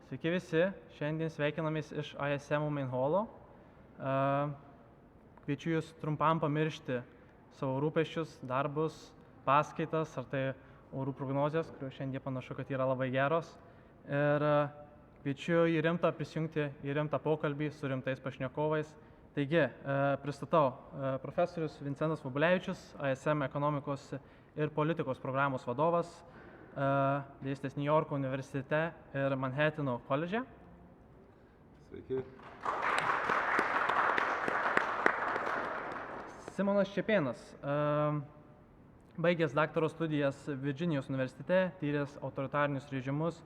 Sveiki visi, šiandien sveikinamės iš ISM Main Hallo. Kviečiu jūs trumpam pamiršti savo rūpesčius, darbus, paskaitas, ar tai orų prognozijas, kurios šiandien panašu, kad yra labai geros. Ir kviečiu į rimtą prisijungti į rimtą pokalbį su rimtais pašnekovais. Taigi, pristatau profesorius Vincentas Vabulevičius, ISM ekonomikos ir politikos programos vadovas, dėstęs New Yorko universitete ir Manhattano koledže. Sveiki. Simonas Čepėnas, baigęs daktaro studijas Virdžinijos universitete, tyręs autoritarinius režimus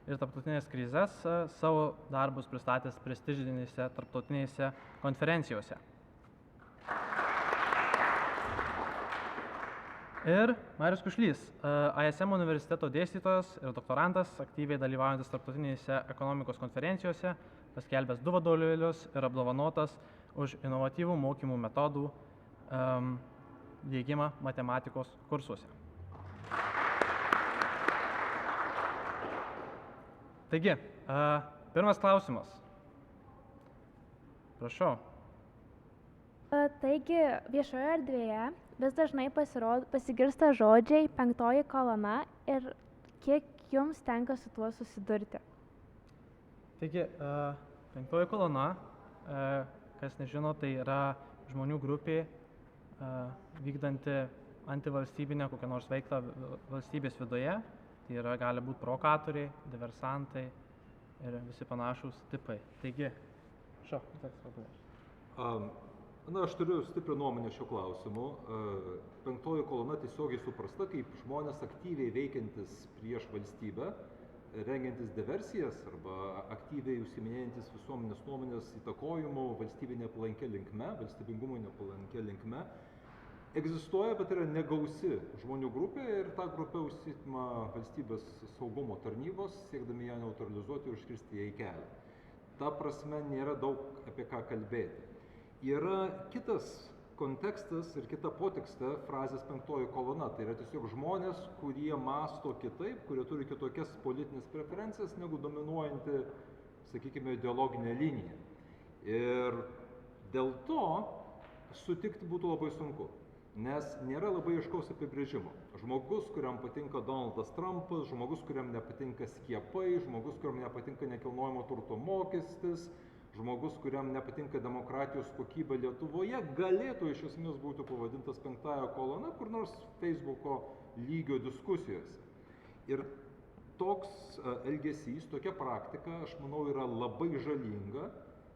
ir tarptautinės krizes, savo darbus pristatęs prestižinėse tarptautinėse konferencijose. Ir Marius Kušlys, ISM universiteto dėstytojas ir doktorantas, aktyviai dalyvaujantis tarptautinėse ekonomikos konferencijose, paskelbęs 2 vadovėlius ir apdovanotas už inovatyvų mokymų metodų diegimą matematikos kursuose. Taigi, pirmas klausimas. Prašau. Taigi, viešoje erdvėje vis dažnai pasigirsta žodžiai 5 kolona ir kiek jums tenka su tuo susidurti? Taigi, 5 kolona, kas nežino, tai yra žmonių grupė vykdanti antivalstybinę kokią nors veiklą valstybės viduje. Tai yra gali būti provokatoriai, diversantai ir visi panašūs tipai. Taigi, Aš turiu stiprią nuomonę šiuo klausimu. 5 kolona tiesiogiai suprasta kaip žmonės aktyviai veikiantis prieš valstybę, rengiantis diversijas arba aktyviai užsiiminėjantis visuomenės nuomonės įtakojimu valstybinė palankia linkme, valstybingumui nepalankia linkme. Egzistuoja, bet yra negausi žmonių grupė ir tą grupę užsiima valstybės saugumo tarnybos, siekdami ją neutralizuoti ir užkirsti ją į kelią. Ta prasme nėra daug apie ką kalbėti. Yra kitas kontekstas ir kita potekstė frazės 5 kolona. Tai yra tiesiog žmonės, kurie mąsto kitaip, kurie turi kitokias politinės preferencijas negu dominuojanti, sakykime, ideologinė linija. Ir dėl to sutikti būtų labai sunku, nes nėra labai aiškaus apibrėžimo. Žmogus, kuriam patinka Donaldas Trumpas, žmogus, kuriam nepatinka skiepai, žmogus, kuriam nepatinka nekilnojamo turto mokestis, žmogus, kuriam nepatinka demokratijos kokybė Lietuvoje, galėtų iš esmės būti pavadintas 5 kolona kur nors Facebooko lygio diskusijose. Ir toks elgesys, tokia praktika, aš manau, yra labai žalinga,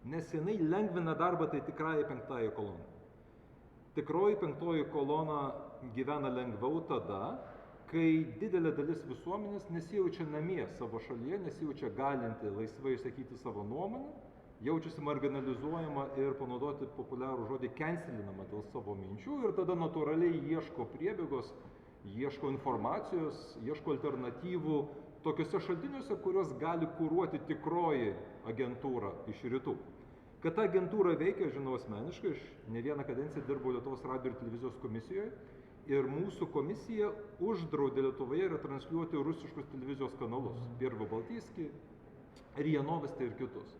nes jinai lengvina darbą tai tikrai 5 kolona. Tikroji 5 kolona gyvena lengviau tada, kai didelė dalis visuomenės nesijaučia namie savo šalyje, nesijaučia galinti laisvai išsakyti savo nuomonę, jaučiasi marginalizuojama ir panaudoti populiarų žodį cancelinama dėl savo minčių ir tada natūraliai ieško priebėgos, ieško informacijos, ieško alternatyvų tokiuose šaltiniuose, kuriuos gali kuruoti tikroji agentūra iš rytų. Kad ta agentūra veikia, žinau asmeniškai, aš ne vieną kadenciją dirbau Lietuvos radijo ir televizijos komisijoje ir mūsų komisija uždraudė Lietuvoje retransliuoti rusiškus televizijos kanalus, Pirvo Baltijskį, RIA Novosti ir kitus.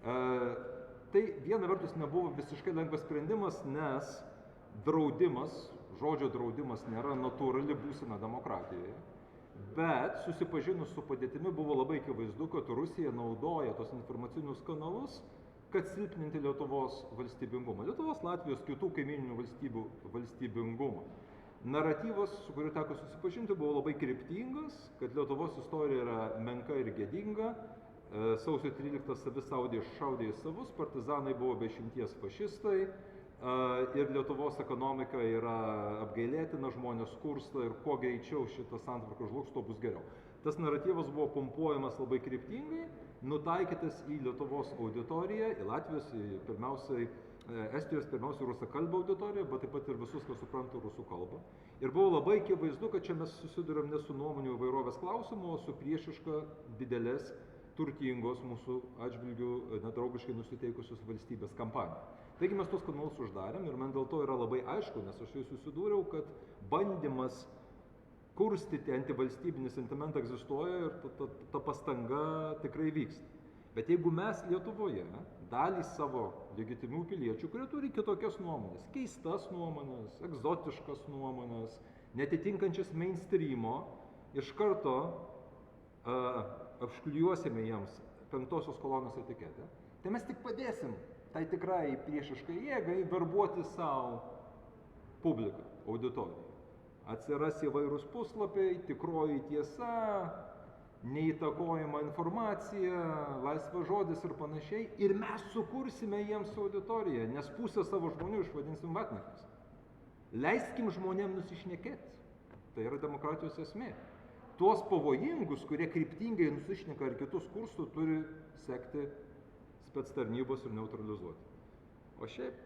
Tai viena vertus nebuvo visiškai lengvas sprendimas, nes draudimas, žodžio draudimas nėra natūrali būsena demokratijoje, bet susipažinus su padėtimi buvo labai akivaizdu, kad Rusija naudoja tos informacinius kanalus, kad silpninti Lietuvos valstybingumą, Lietuvos, Latvijos, kitų kaimyninių valstybių valstybingumą. Naratyvas, su kuriuo teko susipažinti, buvo labai kryptingas, kad Lietuvos istorija yra menka ir gėdinga. Sausio 13 savi šaudė į savus, partizanai buvo be išimties fašistai ir Lietuvos ekonomika yra apgailėtina, žmonės skursta ir kuo greičiau šita santvarka žlugs, tuo bus geriau. Tas naratyvas buvo pompuojamas labai kryptingai, nutaikytas į Lietuvos auditoriją, į Latvijos, pirmiausiai Estijos, pirmiausiai rusakalbę auditoriją, bet taip pat ir visus, kas supranta rusų kalbą. Ir buvo labai akivaizdu, kad čia mes susiduriam ne su nuomonių įvairovės klausimu, o su priešiška didelės turtingos mūsų atžvilgių nedraugiškai nusiteikusios valstybės kampanija. Taigi mes tos kanalus uždarėm ir man dėl to yra labai aišku, nes aš jau susidūriau, kad bandymas kurstyti antivalstybinį sentimentą egzistuoja ir ta pastanga tikrai vyksta. Bet jeigu mes Lietuvoje dalį savo legitimių piliečių, kurie turi kitokias nuomonės, keistas nuomonės, egzotiškas nuomonės, netitinkančias mainstreamo, iš karto apšklijuosime jiems 5-osios kolonos etiketę, tai mes tik padėsim tai tikrai priešiškai jėgai verbuoti savo publiką, auditoriją. Atsiras įvairūs puslapiai, tikroji tiesa, neįtakojama informacija, laisvas žodis ir panašiai. Ir mes sukursime jiems auditoriją, nes pusę savo žmonių išvadinsim vatnikais. Leiskim žmonėm nusišnekėti. Tai yra demokratijos esmė. Tuos pavojingus, kurie kryptingai nusišneka ar kitus kurstų, turi sekti spectarnybos ir neutralizuoti. O šiaip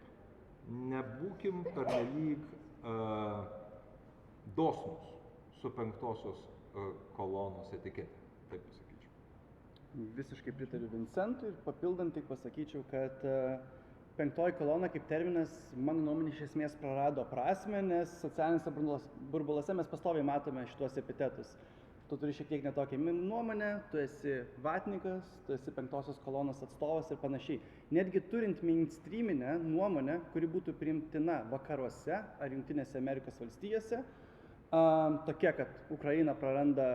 nebūkim pernelyg dosnūs su 5-osios kolonos etiketė, taip pasakyčiau. Visiškai pritariu Vincentui ir papildant tik pasakyčiau, kad 5-oji kolona kaip terminas, mano nuomonė, iš esmės prarado prasmę, nes socialinėse burbuluose mes pastoviai matome šitos epitetus. Tu turi šiek tiek netokią nuomonę, tu esi vatnikas, tu esi 5-osios kolonos atstovas ir panašiai. Netgi turint mainstreaminę nuomonę, kuri būtų priimtina vakaruose ar Jungtinėse Amerikos valstijose, tokia, kad Ukraina praranda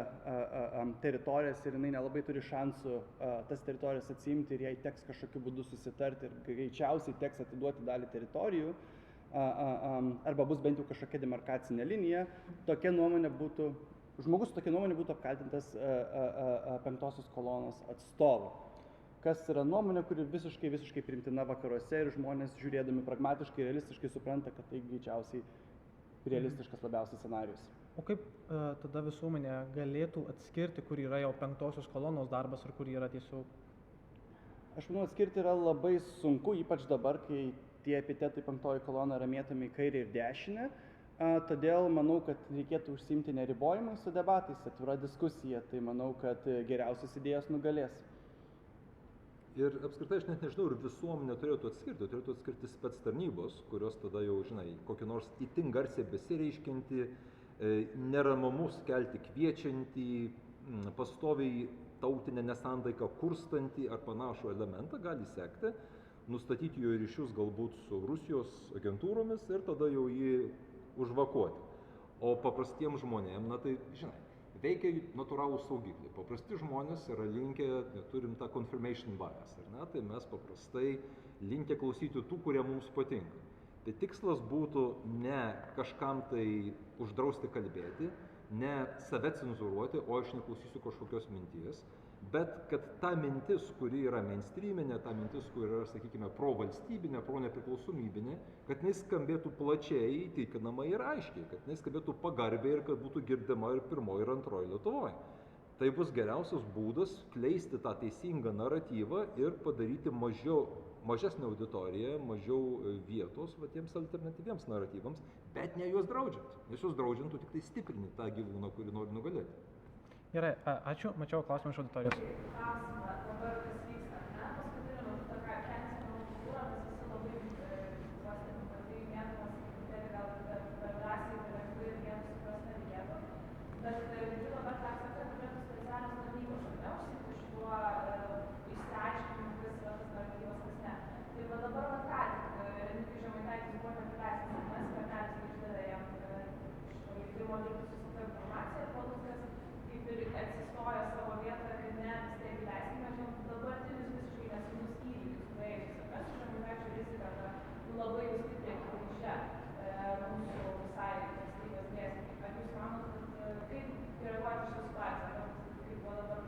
teritorijas ir jinai nelabai turi šansų tas teritorijas atsiimti ir jai teks kažkokiu būdu susitarti ir greičiausiai teks atiduoti dalį teritorijų, arba bus bent jau kažkokia demarkacinė linija, tokia nuomonė būtų, žmogus tokia nuomonė būtų apkaltintas 5-osios kolonos atstovu. Kas yra nuomonė, kuri visiškai priimtina vakaruose ir žmonės žiūrėdami pragmatiškai, realistiškai supranta, kad tai greičiausiai realistiškas labiausiai scenarijus. O kaip tada visuomenė galėtų atskirti, kur yra jau 5-osios kolonos darbas ir kur yra tiesiog? Aš manau, atskirti yra labai sunku, ypač dabar, kai tie epitetai 5-oji kolona yra mėtomi į kairę ir dešinę. Todėl manau, kad reikėtų užsiimti neribojimai su debatais, atvira diskusija. Tai manau, kad geriausios idėjos nugalės. Ir apskritai aš net nežinau, ir visuomenė turėtų atskirti spectarnybos, kurios tada jau, žinai, kokį nors itin garsiai besireiškinti, neramumus kelti kviečiantį, pastoviai tautinę nesantaiką kurstantį ar panašų elementą gali sekti, nustatyti jo ryšius galbūt su Rusijos agentūromis ir tada jau jį užvakuoti. O paprastiems žmonėms, na tai, žinai, veikia natūralūs saugikliai. Paprasti žmonės yra linkę, turim tą confirmation bias, ar ne? Tai mes paprastai linkę klausyti tų, kurie mums patinka. Tai tikslas būtų ne kažkam tai uždrausti kalbėti, ne save cenzūruoti, o aš neklausysiu kažkokios minties, bet kad ta mintis, kuri yra mainstreaminė, ta mintis, kuri yra, sakykime, pro-valstybinė, pro-nepriklausomybinė, kad jinai skambėtų plačiai, įtikinamai ir aiškiai, kad jinai skambėtų pagarbiai ir kad būtų girdima ir 1. ir 2. Lietuvoje. Tai bus geriausias būdas kleisti tą teisingą naratyvą ir padaryti mažesnę auditoriją, mažiau vietos tiems alternatyviems naratyvams, bet ne juos draudžiant. Nes juos draudžiant tu tik tai stiprini tą gyvūną, kurį nori nugalėti. Gerai, ačiū, mačiau klausimą iš auditorijos. Klausimą, dabar kas vyksta, ne? Paskutiniu metu ta kremsinimo kultūra, mes visi labai pastebim, kad tai mėtomas truputėlį gal per drąsiai, per lengvai ir jiems suprast nereikėtų. Bet girdžiu dabar tą saką, kad turėtų specialios tarnybos, ar ne, užsiimti šituo išsiaiškinimu, kas yra tas naratyvas, kas ne. Ir va dabar vat ką tik, Remigijus Žemaitaitis buvo neprileistas, nes Skvernelis išdavė jam šito leidimo dirbti su slapta informacija, Paluckas kaip ir atsistoja savo vietoje, kad ne, vis tiek įleiskime, žinom, dabartinius visiškai nesenus įvykius praėjusius, ar mes su Žemaitaičio rizika labai stipriai akivaizdžia mūsų visai valstybės grėsmei. Ar jūs manot, kad kaip reaguoti šitą situaciją? Kaip buvo dabar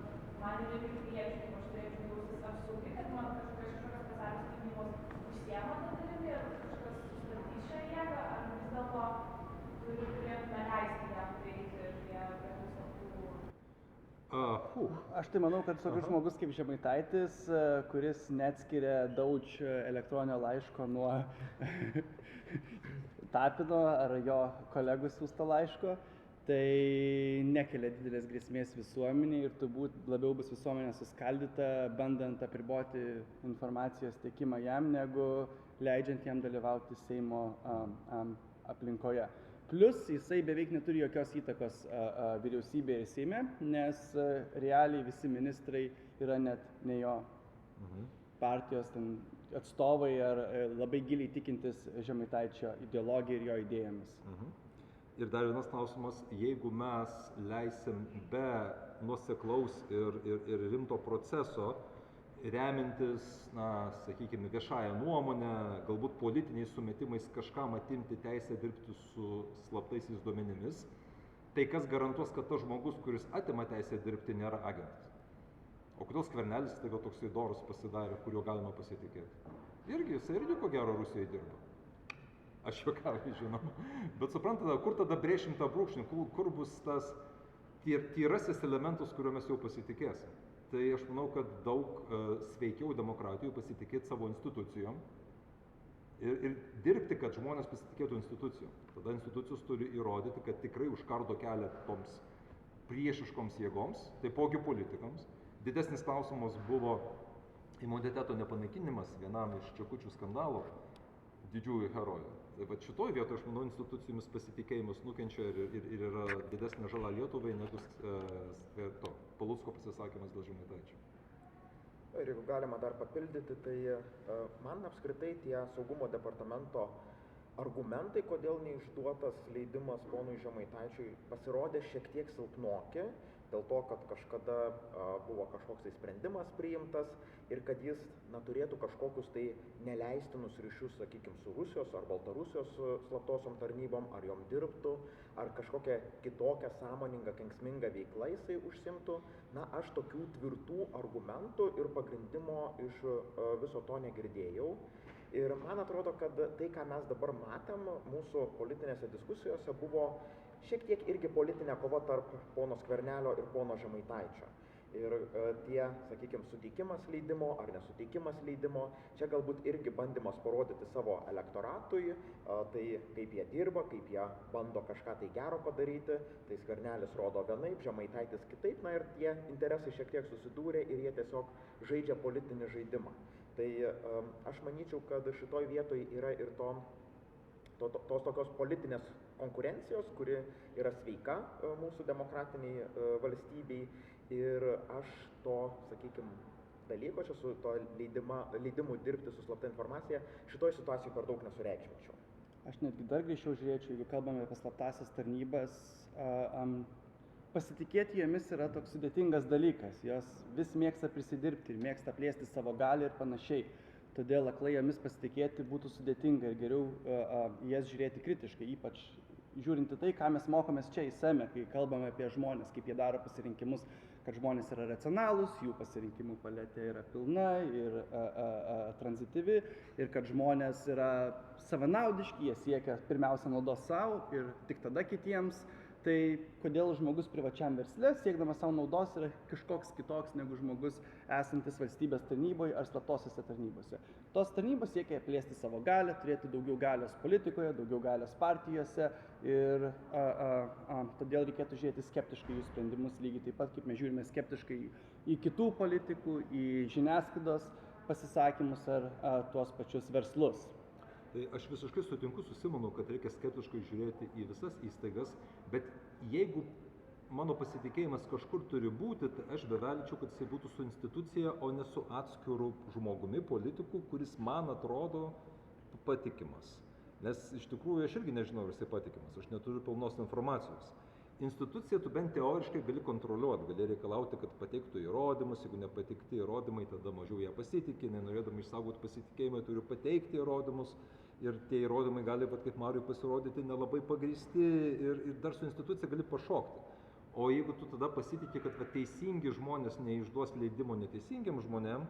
man ir piliečiai, kaip aš turėčiau jaustis apsaugiai, kad man kažkokios specialios tarnybos užsiema tą dalimi ir kažkas sustabdys šią jėgą, ar vis dėlto turėtume leisti jam prieiti prie Aš tai manau, kad tokius žmogus kaip Žemaitaitis, kuris neatskiria Dauč elektroninio laiško nuo Tapino ar jo kolegų siųsto laiško, tai nekelia didelės grėsmės visuomeniai ir turbūt labiau bus visuomenė suskaldyta, bandant apriboti informacijos tiekimą jam, negu leidžiant jam dalyvauti Seimo aplinkoje. Plus jisai beveik neturi jokios įtakos vyriausybėje ir Seime, nes realiai visi ministrai yra net ne jo partijos atstovai ar labai giliai tikintis Žemaitaičio ideologiją ir jo idėjomis. Ir dar vienas klausimas, jeigu mes leisim be nuoseklaus ir rimto proceso, remintis, sakykime, viešąją nuomonę, galbūt politiniais sumetimais kažkam atimti teisę dirbti su slaptaisiais duomenimis, tai kas garantuos, kad tas žmogus, kuris atima teisę dirbti, nėra agentas? O kodėl Skvernelis staiga toksai dorus pasidarė, kuriuo galima pasitikėti? Jisai irgi ko gero Rusijoje dirba. Aš juokauju, žinoma. Bet suprantate, kur tada brėšim tą brūkšnį, kur bus tas tyrasis elementas, kuriuo mes jau pasitikėsim. Tai aš manau, kad daug sveikiau demokratijų pasitikėti savo institucijom ir dirbti, kad žmonės pasitikėtų institucijom. Tada institucijos turi įrodyti, kad tikrai užkardo kelią toms priešiškoms jėgoms, taipogi politikams. Didesnis klausimas buvo imuniteto nepanaikinimas vienam iš čekučių skandalų didžiųjų herojų. Tai va šitoj vietoje, aš manau, institucijomis pasitikėjimas nukenčia ir yra didesnė žala Lietuvai negu Palucko pasisakymas dėl Žemaitaičio. Ir jeigu galima dar papildyti, tai man apskritai tie saugumo departamento argumentai, kodėl neišduotas leidimas ponui Žemaitaičiui, pasirodė šiek tiek silpnoki, dėl to, kad kažkada buvo kažkoks tai sprendimas priimtas ir kad jis turėtų kažkokius tai neleistinus ryšius, sakykime, su Rusijos ar Baltarusijos slaptosiom tarnybom, ar jom dirbtų, ar kažkokią kitokią sąmoningą, kenksmingą veiklą jisai užsimtų. Aš tokių tvirtų argumentų ir pagrindimo iš viso to negirdėjau. Ir man atrodo, kad tai, ką mes dabar matėm mūsų politinėse diskusijose, buvo šiek tiek irgi politinė kova tarp pono Skvernelio ir pono Žemaitaičio. Ir tie, sakykime, suteikimas leidimo ar nesuteikimas leidimo, čia galbūt irgi bandymas parodyti savo elektoratui, tai kaip jie dirba, kaip jie bando kažką tai gero padaryti, tai Skvernelis rodo vienaip, Žemaitaitis kitaip, ir tie interesai šiek tiek susidūrė ir jie tiesiog žaidžia politinį žaidimą. Tai aš manyčiau, kad šitoj vietoj yra ir tos tokios politinės konkurencijos, kuri yra sveika mūsų demokratiniai valstybei. Ir aš to, sakykime, dalyko, čia su to leidimu dirbti su slapta informacija, šitoj situacijai per daug nesureikšminčiau. Aš netgi dar grįžčiau žiūrėčiau, jeigu kalbame apie slaptąsias tarnybas, pasitikėti jomis yra toks sudėtingas dalykas. Jos vis mėgsta prisidirbti ir mėgsta plėsti savo galią ir panašiai. Todėl aklai jomis pasitikėti būtų sudėtinga ir geriau jas žiūrėti kritiškai, ypač žiūrinti tai, ką mes mokomės čia į SEME, kai kalbame apie žmonės, kaip jie daro pasirinkimus, kad žmonės yra racionalūs, jų pasirinkimų paletė yra pilna ir tranzityvi, ir kad žmonės yra savanaudiški, jie siekia pirmiausia naudos savo ir tik tada kitiems. Tai kodėl žmogus privačiam versle, siekdamas savo naudos, yra kažkoks kitoks negu žmogus esantis valstybės tarnyboje ar slaptosiose tarnybose. Tos tarnybos siekia plėsti savo galią, turėti daugiau galios politikoje, daugiau galios partijose ir todėl reikėtų žiūrėti skeptiškai jų sprendimus, lygiai taip pat, kaip mes žiūrime skeptiškai į kitų politikų, į žiniasklaidos pasisakymus ar tuos pačius verslus. Tai aš visiškai sutinku su Simonu, kad reikia skeptiškai žiūrėti į visas įstaigas, bet jeigu mano pasitikėjimas kažkur turi būti, tai aš bevelčiau, kad jisai būtų su institucija, o ne su atskiru žmogumi, politiku, kuris man atrodo patikimas. Nes iš tikrųjų aš irgi nežinau, ar jisai patikimas, aš neturiu pilnos informacijos. Instituciją tu bent teoriškai gali kontroliuoti, gali reikalauti, kad pateiktų įrodymus, jeigu nepateikti įrodymai, tada mažiau ją pasitikė, nenorėdami išsaugoti pasitikėjimą, turiu pateikti įrodymus ir tie įrodymai gali, kaip Mariui, pasirodyti nelabai pagrįsti ir dar su institucija gali pašokti. O jeigu tu tada pasitikė, kad teisingi žmonės neišduos leidimo neteisingiam žmonėm,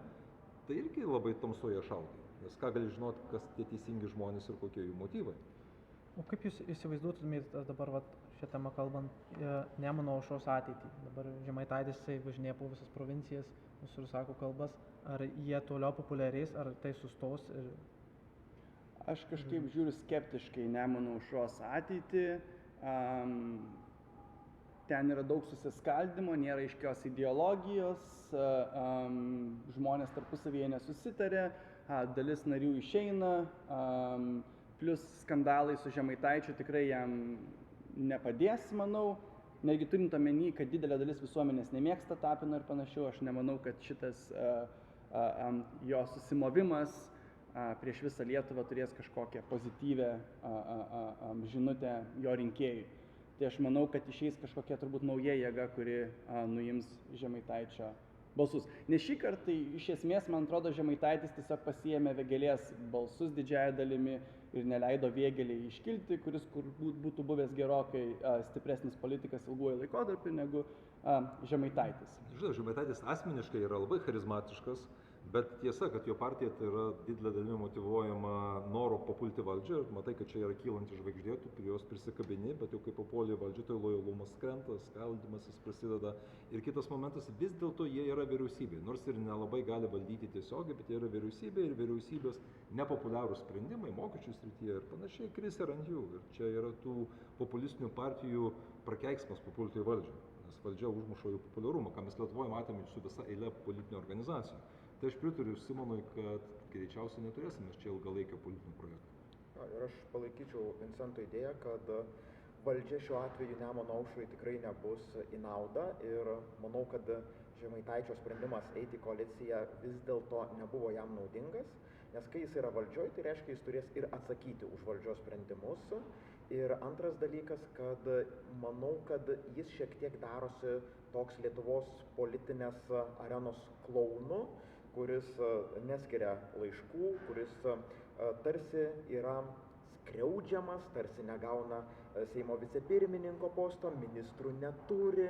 tai irgi labai tamsoje šaudai, nes ką gali žinoti, kas tie teisingi žmonės ir kokie jų motyvai. O kaip jūs įsivaizduotumėte dabar šią temą kalbant Nemuno aušros ateitį? Dabar Žemaitaitis važinėja po visas provincijas, visur sako kalbas, ar jie toliau populiarės, ar tai sustos? Aš kažkaip žiūriu skeptiškai Nemuno aušros ateitį. Ten yra daug susiskaldimo, nėra aiškios ideologijos, žmonės tarpusavyje nesusitarė, dalis narių išeina, plus skandalai su Žemaitaičiu tikrai jam nepadės, manau. Netgi turint omeny, kad didelė dalis visuomenės nemėgsta Tapino ir panašiau, aš nemanau, kad šitas jo susimovimas prieš visą Lietuvą turės kažkokią pozityvę žinutę jo rinkėjui. Tai aš manau, kad išeis kažkokia turbūt nauja jėga, kuri nuims Žemaitaičio balsus. Nes šį kartą tai iš esmės, man atrodo, Žemaitaitis tiesiog pasiėmė Vėgėlės balsus didžiąją dalimi ir neleido Vėgėlei iškilti, kuris būtų buvęs gerokai stipresnis politikas ilguoju laikotarpiu negu Žemaitaitis. Žinai, Žemaitaitis asmeniškai yra labai charizmatiškas, bet tiesa, kad jo partija tai yra didelė dalimi motyvuojama noro papulti valdžią ir matai, kad čia yra kylanti žvaigždė, tu prie jos prisikabini, bet jau kai papuoli valdžią, tai lojalumas krenta, skaldymasis prasideda. Ir kitas momentas, vis dėlto jie yra vyriausybė, nors ir nelabai gali valdyti tiesiogiai, bet jie yra vyriausybė ir vyriausybės nepopuliarūs sprendimai mokesčių srityje ir panašiai kris ir ant jų. Ir čia yra tų populistinių partijų prakeiksmas papulti į valdžią, nes valdžia užmuša jų populiarumą, ką mes Lietuvoje matėme su visa eilė politinių organizacijų. Tai aš pritariu Simonui, kad greičiausiai neturėsime čia ilgalaikio politinio projekto. Ir aš palaikyčiau Vincento idėją, kad valdžia šiuo atveju Nemuno aušrai tikrai nebus į naudą ir manau, kad Žemaitaičio sprendimas eiti į koaliciją vis dėlto nebuvo jam naudingas, nes kai jis yra valdžioj, tai reiškia, jis turės ir atsakyti už valdžios sprendimus. Ir antras dalykas, kad manau, kad jis šiek tiek darosi toks Lietuvos politinės arenos klounu, kuris neskiria laiškų, kuris tarsi yra skriaudžiamas, tarsi negauna Seimo vicepirmininko posto, ministrų neturi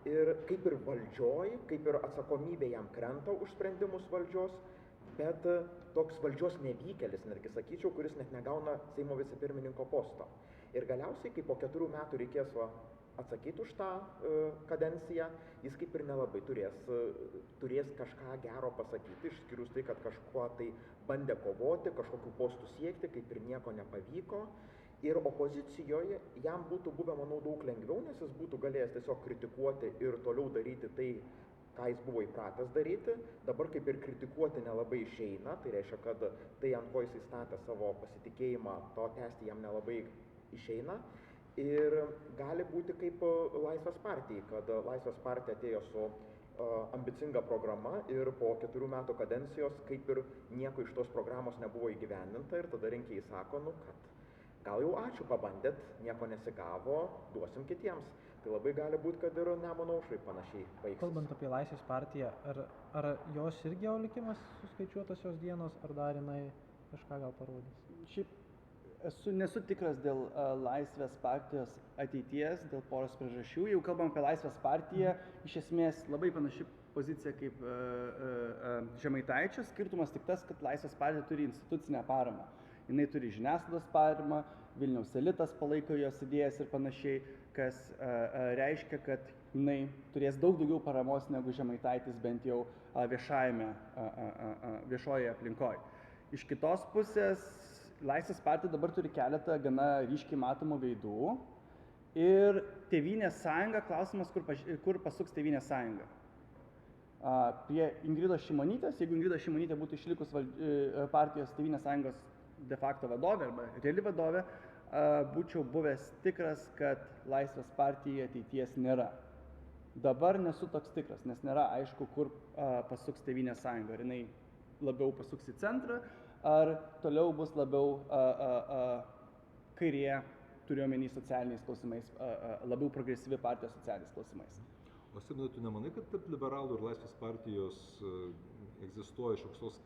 ir kaip ir valdžioj, kaip ir atsakomybė jam krenta už sprendimus valdžios, bet toks valdžios nevykėlis, netgi sakyčiau, kuris net negauna Seimo vicepirmininko posto. Ir galiausiai, kai po 4 metų reikės atsakyti už tą kadenciją, jis kaip ir nelabai turės kažką gero pasakyti, išskyrus tai, kad kažkuo tai bandė kovoti, kažkokių postų siekti, kaip ir nieko nepavyko. Ir opozicijoje jam būtų buvę, manau, daug lengviau, nes jis būtų galėjęs tiesiog kritikuoti ir toliau daryti tai, ką jis buvo įpratęs daryti. Dabar kaip ir kritikuoti nelabai išeina, tai reiškia, kad tai, ant ko jis įstatė savo pasitikėjimą, to tęsti jam nelabai išeina. Ir gali būti kaip Laisvės partijai, kad Laisvės partija atėjo su ambicinga programa ir po 4 metų kadencijos kaip ir nieko iš tos programos nebuvo įgyvendinta ir tada rinkėjai sako, kad gal jau ačiū, pabandėt, nieko nesigavo, duosim kitiems. Tai labai gali būti, kad ir Nemuno aušrai panašiai baigsis. Kalbant apie Laisvės partiją, ar jos irgi jau likimas suskaičiuotas jos dienos, ar dar jinai kažką gal parodys? Šiaip nesu tikras dėl Laisvės partijos ateities, dėl poros priežasčių. Jau kalbam apie Laisvės partiją, iš esmės labai panaši pozicija kaip Žemaitaičio. Skirtumas tik tas, kad Laisvės partija turi institucinę paramą. Jinai turi žiniasklaidos paramą, Vilniaus elitas palaiko jos idėjas ir panašiai, kas reiškia, kad jinai turės daug daugiau paramos negu Žemaitaitis bent jau viešoje aplinkoje. Iš kitos pusės, Laisvės partija dabar turi keletą gana ryškiai matomų veidų ir Tėvynės sąjunga, klausimas, kur pasuks Tėvynės sąjunga. Prie Ingridos Šimonytės, jeigu Ingrida Šimonytė būtų išlikus partijos Tėvynės sąjungos de facto vadovė arba reali vadovė, būčiau buvęs tikras, kad Laisvės partijai ateities nėra. Dabar nesu toks tikras, nes nėra aišku, kur pasuks Tėvynės sąjunga. Ar jinai labiau pasuks į centrą, ar toliau bus labiau kairėje, turiuomenį socialiniais klausimais, labiau progresyvi partija socialiniais klausimais. O Simonai, tu nemanai, kad tarp liberalų ir Laisvės partijos egzistuoja šioks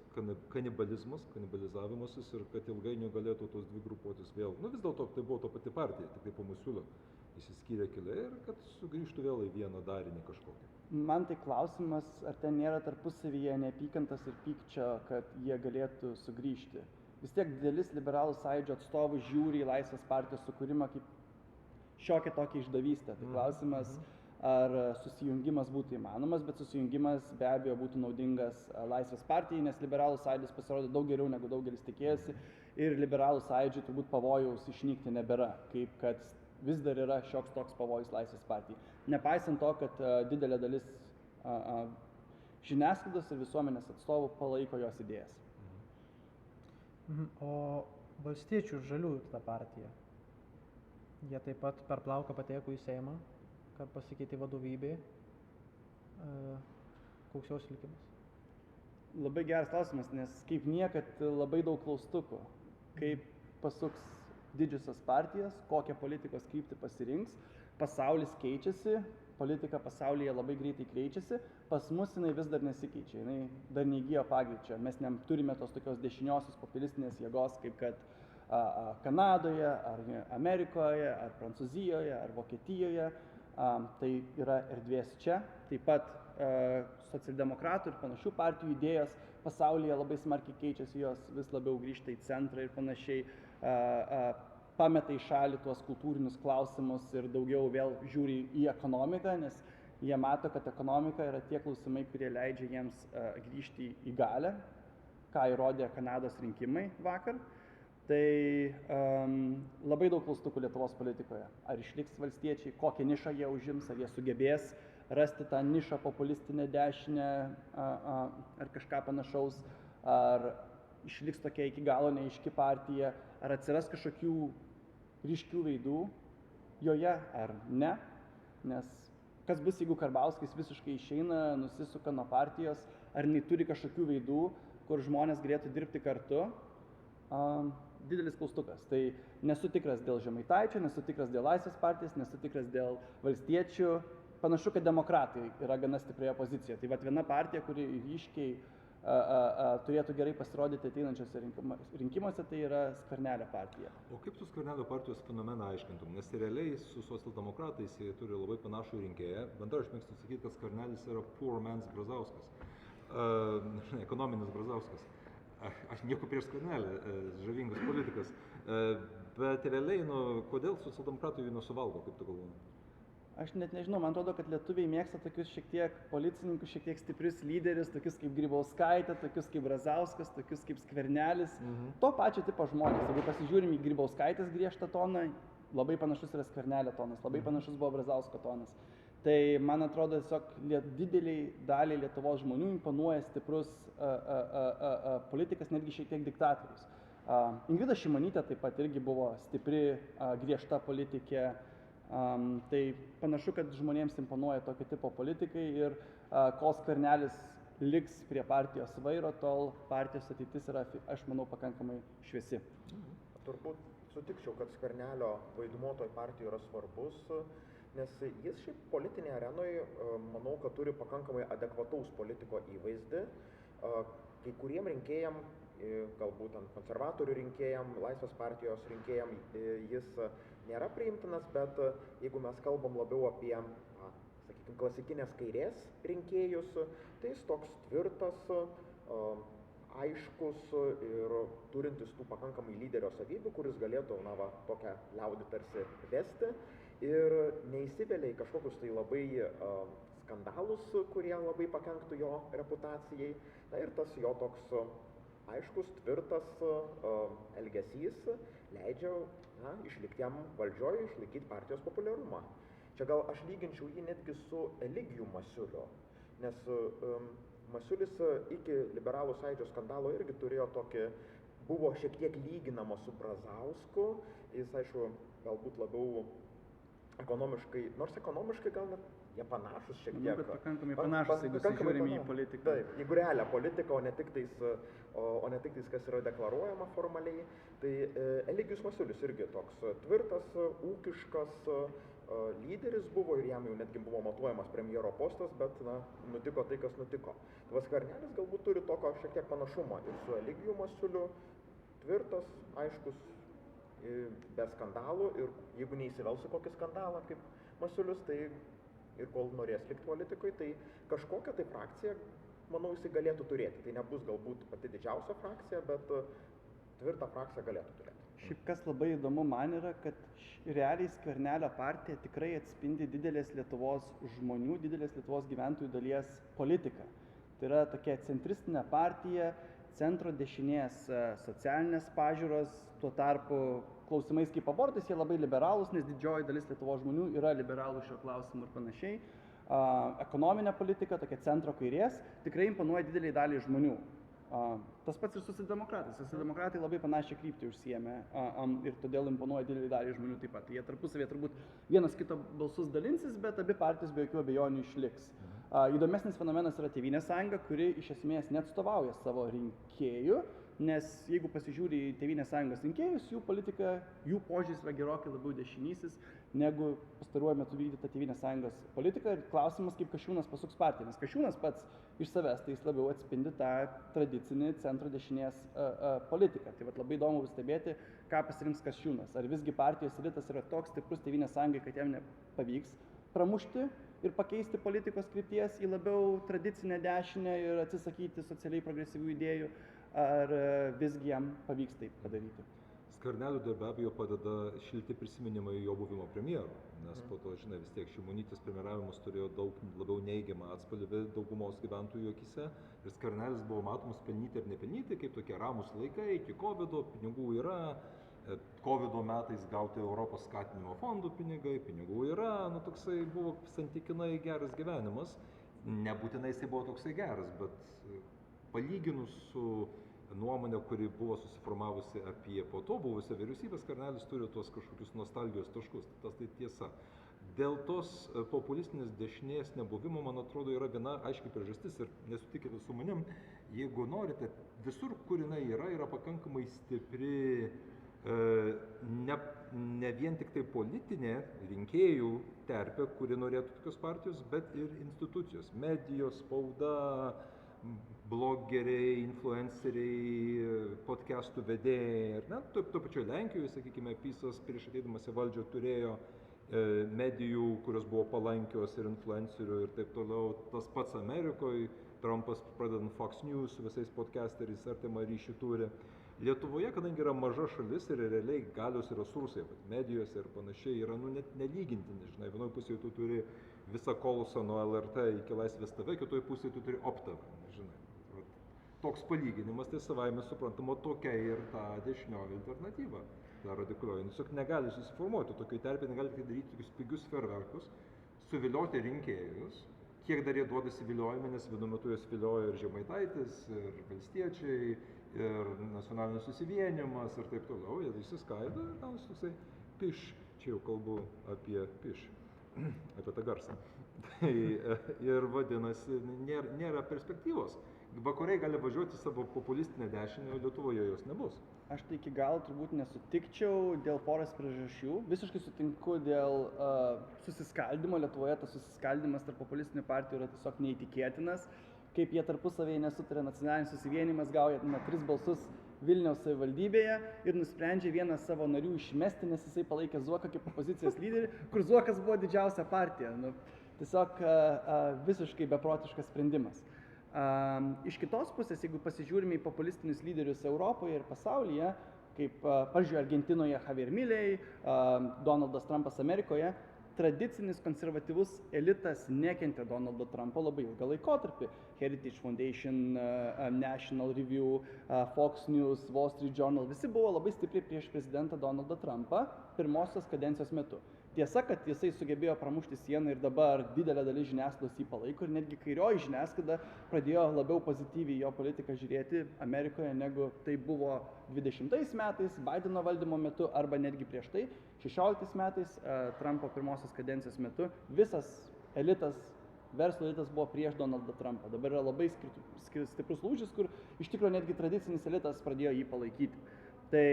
kanibalizavimasis ir kad ilgainiui galėtų tos dvi grupuotis vėl? Vis dėlto tai buvo to pati partija, tik tai po Masiulio išsiskyrė keliai ir kad sugrįžtų vėl į vieną darinį kažkokį. Man tai klausimas, ar ten nėra tarpusavyje neapykantas ir pykčio, kad jie galėtų sugrįžti. Vis tiek didelis liberalų sąjūdžio atstovų žiūri į Laisvės partijos sukūrimą kaip šiokią tokią išdavystę. Tai klausimas, ar susijungimas būtų įmanomas, bet susijungimas be abejo būtų naudingas Laisvės partijai, nes liberalų sąjūdis pasirodė daug geriau negu daugelis tikėjosi ir liberalų sąjūdžiui turbūt pavojaus išnykti nebėra, kaip kad vis dar yra šioks toks pavojus Laisvės partijai. Nepaisant to, kad didelė dalis žiniasklaidos ir visuomenės atstovų palaiko jos idėjas. O Valstiečių ir Žaliųjų ta partija. Jie taip pat per plauką pateko į Seimą, kad pasikeitė vadovybė. Koks jos likimas? Labai geras klausimas, nes kaip niekad labai daug klaustukų. Kaip pasuks didžiosios partijos, kokią politikos kryptį pasirinks, pasaulis keičiasi, politika pasaulyje labai greitai keičiasi, pas mus jinai vis dar nesikeičia, jinai dar neįgyjo pagreičio. Mes neturime tos tokios dešiniosios populistinės jėgos, kaip kad Kanadoje, ar Amerikoje, ar Prancūzijoje, ar Vokietijoje. Tai yra erdvės čia. Taip pat socialdemokratų ir panašių partijų idėjos pasaulyje labai smarkiai keičiasi, jos vis labiau grįžta į centrą ir panašiai, pameta į šalį tuos kultūrinius klausimus ir daugiau vėl žiūri į ekonomiką, nes jie mato, kad ekonomika yra tie klausimai, kurie leidžia jiems grįžti į galią, ką įrodė Kanados rinkimai vakar. Tai labai daug klaustukų Lietuvos politikoje. Ar išliks valstiečiai, kokią nišą jie užims, ar jie sugebės rasti tą nišą populistinę dešinę ar kažką panašaus, ar išliks tokia iki galo neaiški partija, ar atsiras kažkokių ryškių veidų joje ar ne. Nes kas bus, jeigu Karbauskis visiškai išeina, nusisuka nuo partijos, ar jinai turi kažkokių veidų, kur žmonės galėtų dirbti kartu. Didelis klaustukas. Tai nesu tikras dėl Žemaitaičio, nesu tikras dėl Laisvės partijos, nesu tikras dėl valstiečių. Panašu, kad demokratai yra gana stiprioje pozicijoje. Tai vat viena partija, kuri ryškiai turėtų gerai pasirodyti ateinančiose rinkimuose, tai yra Skvernelio partija. O kaip tu Skvernelio partijos fenomeną aiškintum? Nes realiai su socialdemokratais jie turi labai panašų rinkėją. Bendrai aš mėgstu sakyti, kad Skvernelis yra poor man's Brazauskas. Ekonominis Brazauskas. Aš nieko prieš Skvernelį, žavingas politikas. Bet realiai, kodėl socialdemokratai jų nesuvalgo, kaip tu galvoji? Aš net nežinau, man atrodo, kad lietuviai mėgsta tokius šiek tiek policininkus, šiek tiek stiprius lyderius, tokius kaip Grybauskaitė, tokius kaip Brazauskas, tokius kaip Skvernelis. To pačio tipo žmonės. Jeigu pasižiūrim į Grybauskaitės griežtą toną, labai panašus yra Skvernelio tonas, labai panašus buvo Brazausko tonas. Tai man atrodo, tiesiog dideliai daliai Lietuvos žmonių imponuoja stiprus politikas, netgi šiek tiek diktatorius. Ingrida Šimonytė taip pat irgi buvo stipri, griežta politikė. Tai panašu, kad žmonėms imponuoja tokio tipo politikai ir kol Skvernelis liks prie partijos vairo, tol partijos ateitis yra, aš manau, pakankamai šviesi. Turbūt sutikčiau, kad Skvernelio vaidmuo toj partijoje yra svarbus, nes jis šiaip politinėje arenoje, manau, kad turi pakankamai adekvataus politiko įvaizdį. Kai kuriem rinkėjam, galbūt konservatorių rinkėjam, Laisvės partijos rinkėjam, jis nėra priimtinas, bet jeigu mes kalbam labiau apie, sakykime, klasikinės kairės rinkėjus, tai jis toks tvirtas, aiškus ir turintis tų pakankamai lyderio savybių, kuris galėtų, tokią liaudį tarsi vesti ir neįsivelia į kažkokius tai labai skandalus, kurie labai pakenktų jo reputacijai. Na ir tas jo toks aiškus, tvirtas elgesys leidžia išlikti jam valdžioje, išlaikyti partijos populiarumą. Čia gal aš lyginčiau jį netgi su Eligijų Masiuliu, nes Masiulis iki Liberalų sąjūdžio skandalo irgi turėjo tokį, buvo šiek tiek lyginama su Brazausku, jis, aišku, galbūt labiau ekonomiškai, nors ekonomiškai gal net jie panašus šiek tiek. Pakankamai panašus, jeigu žiūrime į politiką. Taip, jeigu realią politiką, o ne tik tais, kas yra deklaruojama formaliai, tai Eligijus Masiulis irgi toks tvirtas, ūkiškas lyderis buvo ir jam jau netgi buvo matuojamas premjero postas, bet nutiko tai, kas nutiko. Tai Skvernelis galbūt turi tokio šiek tiek panašumo ir su Eligiju Masiuliu, tvirtas, aiškus, be skandalų ir jeigu neįsivels į kokį skandalą kaip Masiulis, tai ir kol norės likti politikoje, tai kažkokią tai frakciją, manau, jisai galėtų turėti. Tai nebus galbūt pati didžiausia frakcija, bet tvirtą frakciją galėtų turėti. Šiaip kas labai įdomu man yra, kad realiai Skvernelio partija tikrai atspindi didelės Lietuvos žmonių, didelės Lietuvos gyventojų dalies politiką. Tai yra tokia centristinė partija, centro dešinės socialinės pažiūros, tuo tarpu klausimais kaip abortas jie labai liberalūs, nes didžioji dalis Lietuvos žmonių yra liberalų šio klausimu ir panašiai. Ekonominė politika, tokia centro kairės, tikrai imponuoja dideliai daliai žmonių. Tas pats ir socialdemokratai. Socialdemokratai labai panašią kryptį užsiėmė ir todėl imponuoja didelį dalį žmonių taip pat. Jie tarpusavėje turbūt vienas kito balsus dalinsis, bet abi partijos be jokių abejonių išliks. Įdomesnis fenomenas yra Tėvynės sąjunga, kuri iš esmės neatstovauja savo rinkėjų, nes jeigu pasižiūri į Tėvynės sąjungos rinkėjus, jų politika, jų požiūris yra gerokai labiau dešinysis negu pastaruoju metu vykdyta Tėvynės sąjungos politika. Ir klausimas, kaip Kasčiūnas pasuks partiją, nes Kasčiūnas pats iš savęs tai jis labiau atspindi tą tradicinį centro dešinės politiką. Tai vat labai įdomu stebėti, ką pasirinks Kasčiūnas. Ar visgi partijos elitas yra toks stiprus Tėvynės sąjungai, kad jam nepavyks pramušti ir pakeisti politikos krypties į labiau tradicinę dešinę ir atsisakyti socialiai progresyvių idėjų, ar visgi jam pavyks taip padaryti. Skverneliui be abejo padeda šilti prisiminimai jo buvimo premjeru, nes po to, žinai, vis tiek Šimonytės premjeravimas turėjo daug labiau neigiamą atspalvį daugumos gyventojų akise ir Skvernelis buvo matomas pelnyti ir nepelnyti, kaip tokie ramūs laikai, iki COVID-o, pinigų yra, COVID-o metais gauti Europos skatinimo fondų pinigų yra, nu toksai buvo santykinai geras gyvenimas, nebūtinai jisai buvo toksai geras, bet palyginus su nuomonė, kuri buvo susiformavusi apie po to buvusią vyriausybę, Skvernelis turi tuos kažkokius nostalgijos taškus, tas tai tiesa. Dėl tos populistinės dešinės nebuvimo, man atrodo, yra viena aiški priežastis ir nesutikite su manim, jeigu norite, visur, kur jinai yra pakankamai stipri, ne vien tik tai politinė rinkėjų terpė, kuri norėtų tokios partijos, bet ir institucijos, medijos, spauda, blogeriai, influenceriai, podcastų vedėjai. Ir net to pačioje Lenkijoje, sakykime, PiSas prieš ateidamas į valdžią turėjo medijų, kurios buvo palankios ir influencerių ir taip toliau. Tas pats Amerikoje, Trumpas pradedant Fox News, visais podcasteriais artimą ryšį turi. Lietuvoje, kadangi yra maža šalis ir realiai galios ir resursai, medijose ir panašiai yra net nelygintini, žinai, vienoje pusėje tu turi visą kolusą nuo LRT iki Laisvės TV, kitoje pusėje tu turi OPTV, žinai. Toks palyginimas, tai savaime suprantama tokia ir ta dešinioji alternatyva, ta radikalioji. Tiesiog negali susiformuoti tokiai terpė, negali tik daryti tokius pigius ferverkus, suvilioti rinkėjus, kiek dar jie duodasi viliojami, nes vienu metu jas viliojo ir Žemaitaitis, ir valstiečiai, ir nacionalinis susivienimas ir taip toliau, jie išsiskaido ir gaunasi toksai piš, čia jau kalbu apie piš, apie tą garsą. Ir vadinasi, nėra perspektyvos. Vakarai gali važiuoti savo populistinę dešinę, o Lietuvoje jos nebus. Aš tai iki galo turbūt nesutikčiau dėl poros priežasčių. Visiškai sutinku dėl susiskaldimo. Lietuvoje tas susiskaldimas tarp populistinių partijų yra tiesiog neįtikėtinas. Kaip jie tarpusavėje nesutarė, nacionalinis susivienimas gauja 3 balsus Vilniaus savivaldybėje ir nusprendžia vieną savo narių išmesti, nes jisai palaikė Zuoką kaip opozicijos lyderį, kur Zuokas buvo didžiausia partija. Tiesiog visiškai beprotiškas sprendimas. Iš kitos pusės, jeigu pasižiūrime į populistinius lyderius Europoje ir pasaulyje, kaip, pavyzdžiui, Argentinoje Javier Milei, Donaldas Trumpas Amerikoje, tradicinis konservatyvus elitas nekentė Donaldo Trumpo labai ilgą laikotarpį. Heritage Foundation, National Review, Fox News, Wall Street Journal, visi buvo labai stipriai prieš prezidentą Donaldą Trumpą pirmosios kadencijos metu. Tiesa, kad jisai sugebėjo pramušti sieną ir dabar didelė dalis žiniasklaidos jį palaiko ir netgi kairioji žiniasklaida pradėjo labiau pozityviai jo politiką žiūrėti Amerikoje, negu tai buvo 20 metais, Bideno valdymo metu arba netgi prieš tai, 16 metais, Trumpo pirmosios kadencijos metu, visas elitas, verslo elitas buvo prieš Donaldą Trumpą. Dabar yra labai stiprus lūžis, kur iš tikrųjų netgi tradicinis elitas pradėjo jį palaikyti. Tai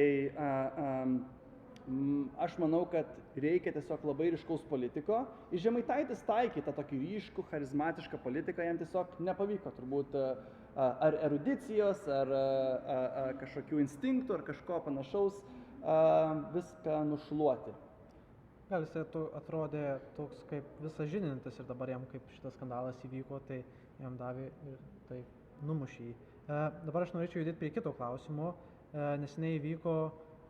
aš manau, kad reikia tiesiog labai ryškaus politiko. Ir Žemaitaitis taikė tą tokį ryškų, charizmatišką politiką, jam tiesiog nepavyko turbūt ar erudicijos, ar kažkokių instinktų, ar kažko panašaus viską nušluoti. Gal jis atrodė toks kaip visažinintis ir dabar jam, kaip šitas skandalas įvyko, tai jam davė ir tai numušė jį. Dabar aš norėčiau judėti prie kito klausimo. Neseniai įvyko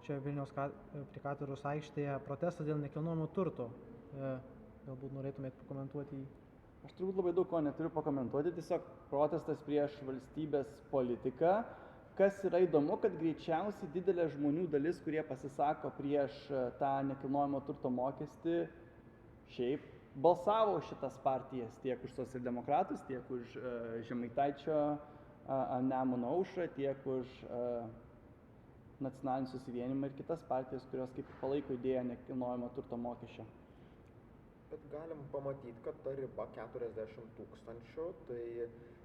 čia Vilniaus prie Katedros aikštėje protestas dėl nekilnojamo turto. Galbūt norėtumėt pakomentuoti jį? Aš turbūt labai daug ko neturiu pakomentuoti, tiesiog protestas prieš valstybės politiką. Kas yra įdomu, kad greičiausiai didelė žmonių dalis, kurie pasisako prieš tą nekilnojamo turto mokestį, šiaip balsavo šitas partijas tiek už socialdemokratus, tiek už Žemaitaičio Nemuno aušrą, tiek už nacionalinį susivienimą ir kitas partijas, kurios kaip palaiko idėją nekilnojamo turto mokesčio. Bet galim pamatyti, kad ta riba 40 000, tai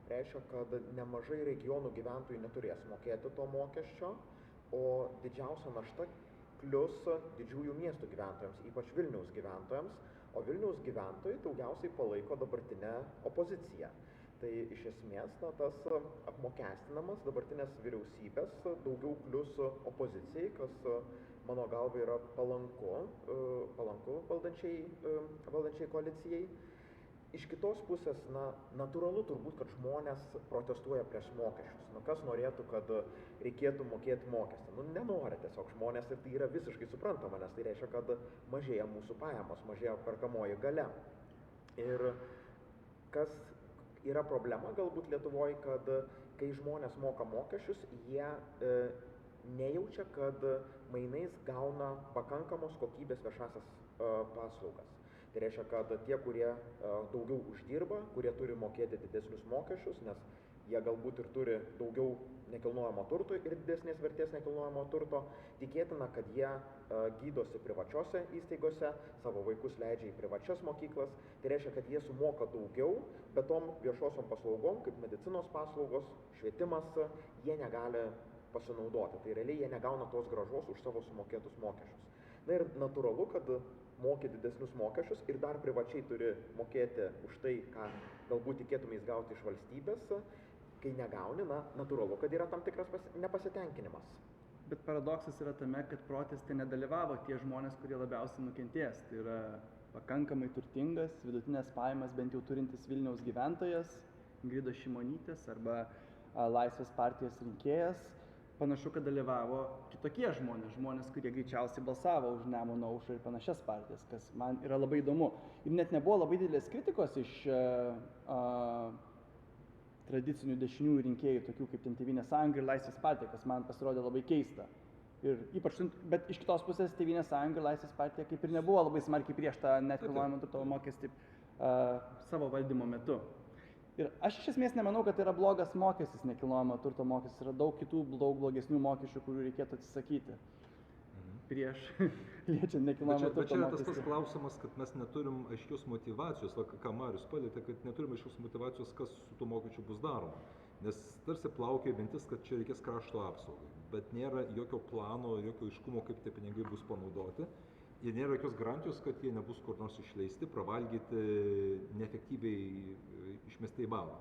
reiškia, kad nemažai regionų gyventojų neturės mokėti to mokesčio, o didžiausia našta klius didžiųjų miestų gyventojams, ypač Vilniaus gyventojams, o Vilniaus gyventojai daugiausiai palaiko dabartinę opoziciją. Tai iš esmės tas apmokestinamas dabartinės vyriausybės daugiau klius opozicijai, kas mano galva yra palanku valdančiai koalicijai. Iš kitos pusės, natūralu turbūt, kad žmonės protestuoja prieš mokesčius. Kas norėtų, kad reikėtų mokėti mokestį? Nenori tiesiog žmonės ir tai yra visiškai suprantama, nes tai reiškia, kad mažėja mūsų pajamos, mažėja perkamoji galia. Ir kas yra problema galbūt Lietuvoje, kad kai žmonės moka mokesčius, jie nejaučia, kad mainais gauna pakankamos kokybės viešasias paslaugas. Tai reiškia, kad tie, kurie daugiau uždirba, kurie turi mokėti didesnius mokesčius, nes jie galbūt ir turi daugiau nekilnojamo turto ir didesnės vertės nekilnojamo turto, tikėtina, kad jie gydosi privačiose įstaigose, savo vaikus leidžia į privačias mokyklas, tai reiškia, kad jie sumoka daugiau, bet tom viešosiom paslaugom, kaip medicinos paslaugos, švietimas, jie negali pasinaudoti. Tai realiai jie negauna tos grąžos už savo sumokėtus mokesčius. Ir natūralu, kad moki didesnius mokesčius ir dar privačiai turi mokėti už tai, ką galbūt tikėtumės gauti iš valstybės, kai negauni, natūralu, kad yra tam tikras nepasitenkinimas. Bet paradoksas yra tame, kad proteste nedalyvavo tie žmonės, kurie labiausiai nukentės. Tai yra pakankamai turtingas, vidutinės pajamas bent jau turintis Vilniaus gyventojas, Ingridos Šimonytės arba Laisvės partijos rinkėjas. Panašu, kad dalyvavo kitokie žmonės, kurie greičiausiai balsavo už Nemuno aušrą ir panašias partijas, kas man yra labai įdomu. Ir net nebuvo labai didelės kritikos iš tradicinių dešiniųjų rinkėjų, tokių kaip Tėvynės sąjunga ir Laisvės partija, kas man pasirodė labai keista. Bet iš kitos pusės Tėvynės sąjunga ir Laisvės partija kaip ir nebuvo labai smarkiai prieš tą nekilnojamo turto mokestį savo valdymo metu. Ir aš iš esmės nemanau, kad tai yra blogas mokestis, nekilnojamo turto mokestis, yra daug kitų, daug blogesnių mokesčių, kurių reikėtų atsisakyti prieš liečiant nekilnojamo turto mokestį. Bet čia yra tas klausimas, kad mes neturim aiškios motyvacijos, ką Marius palietė, kad neturim aiškios motyvacijos, kas su tuo mokesčiu bus daroma. Nes tarsi plaukia mintis, kad čia reikės krašto apsaugai, bet nėra jokio plano, jokio aiškumo, kaip tie pinigai bus panaudoti. Ir nėra jokios garantijos, kad jie nebus kur nors išleisti, pravalgyti, neefektyviai išmesti į balą.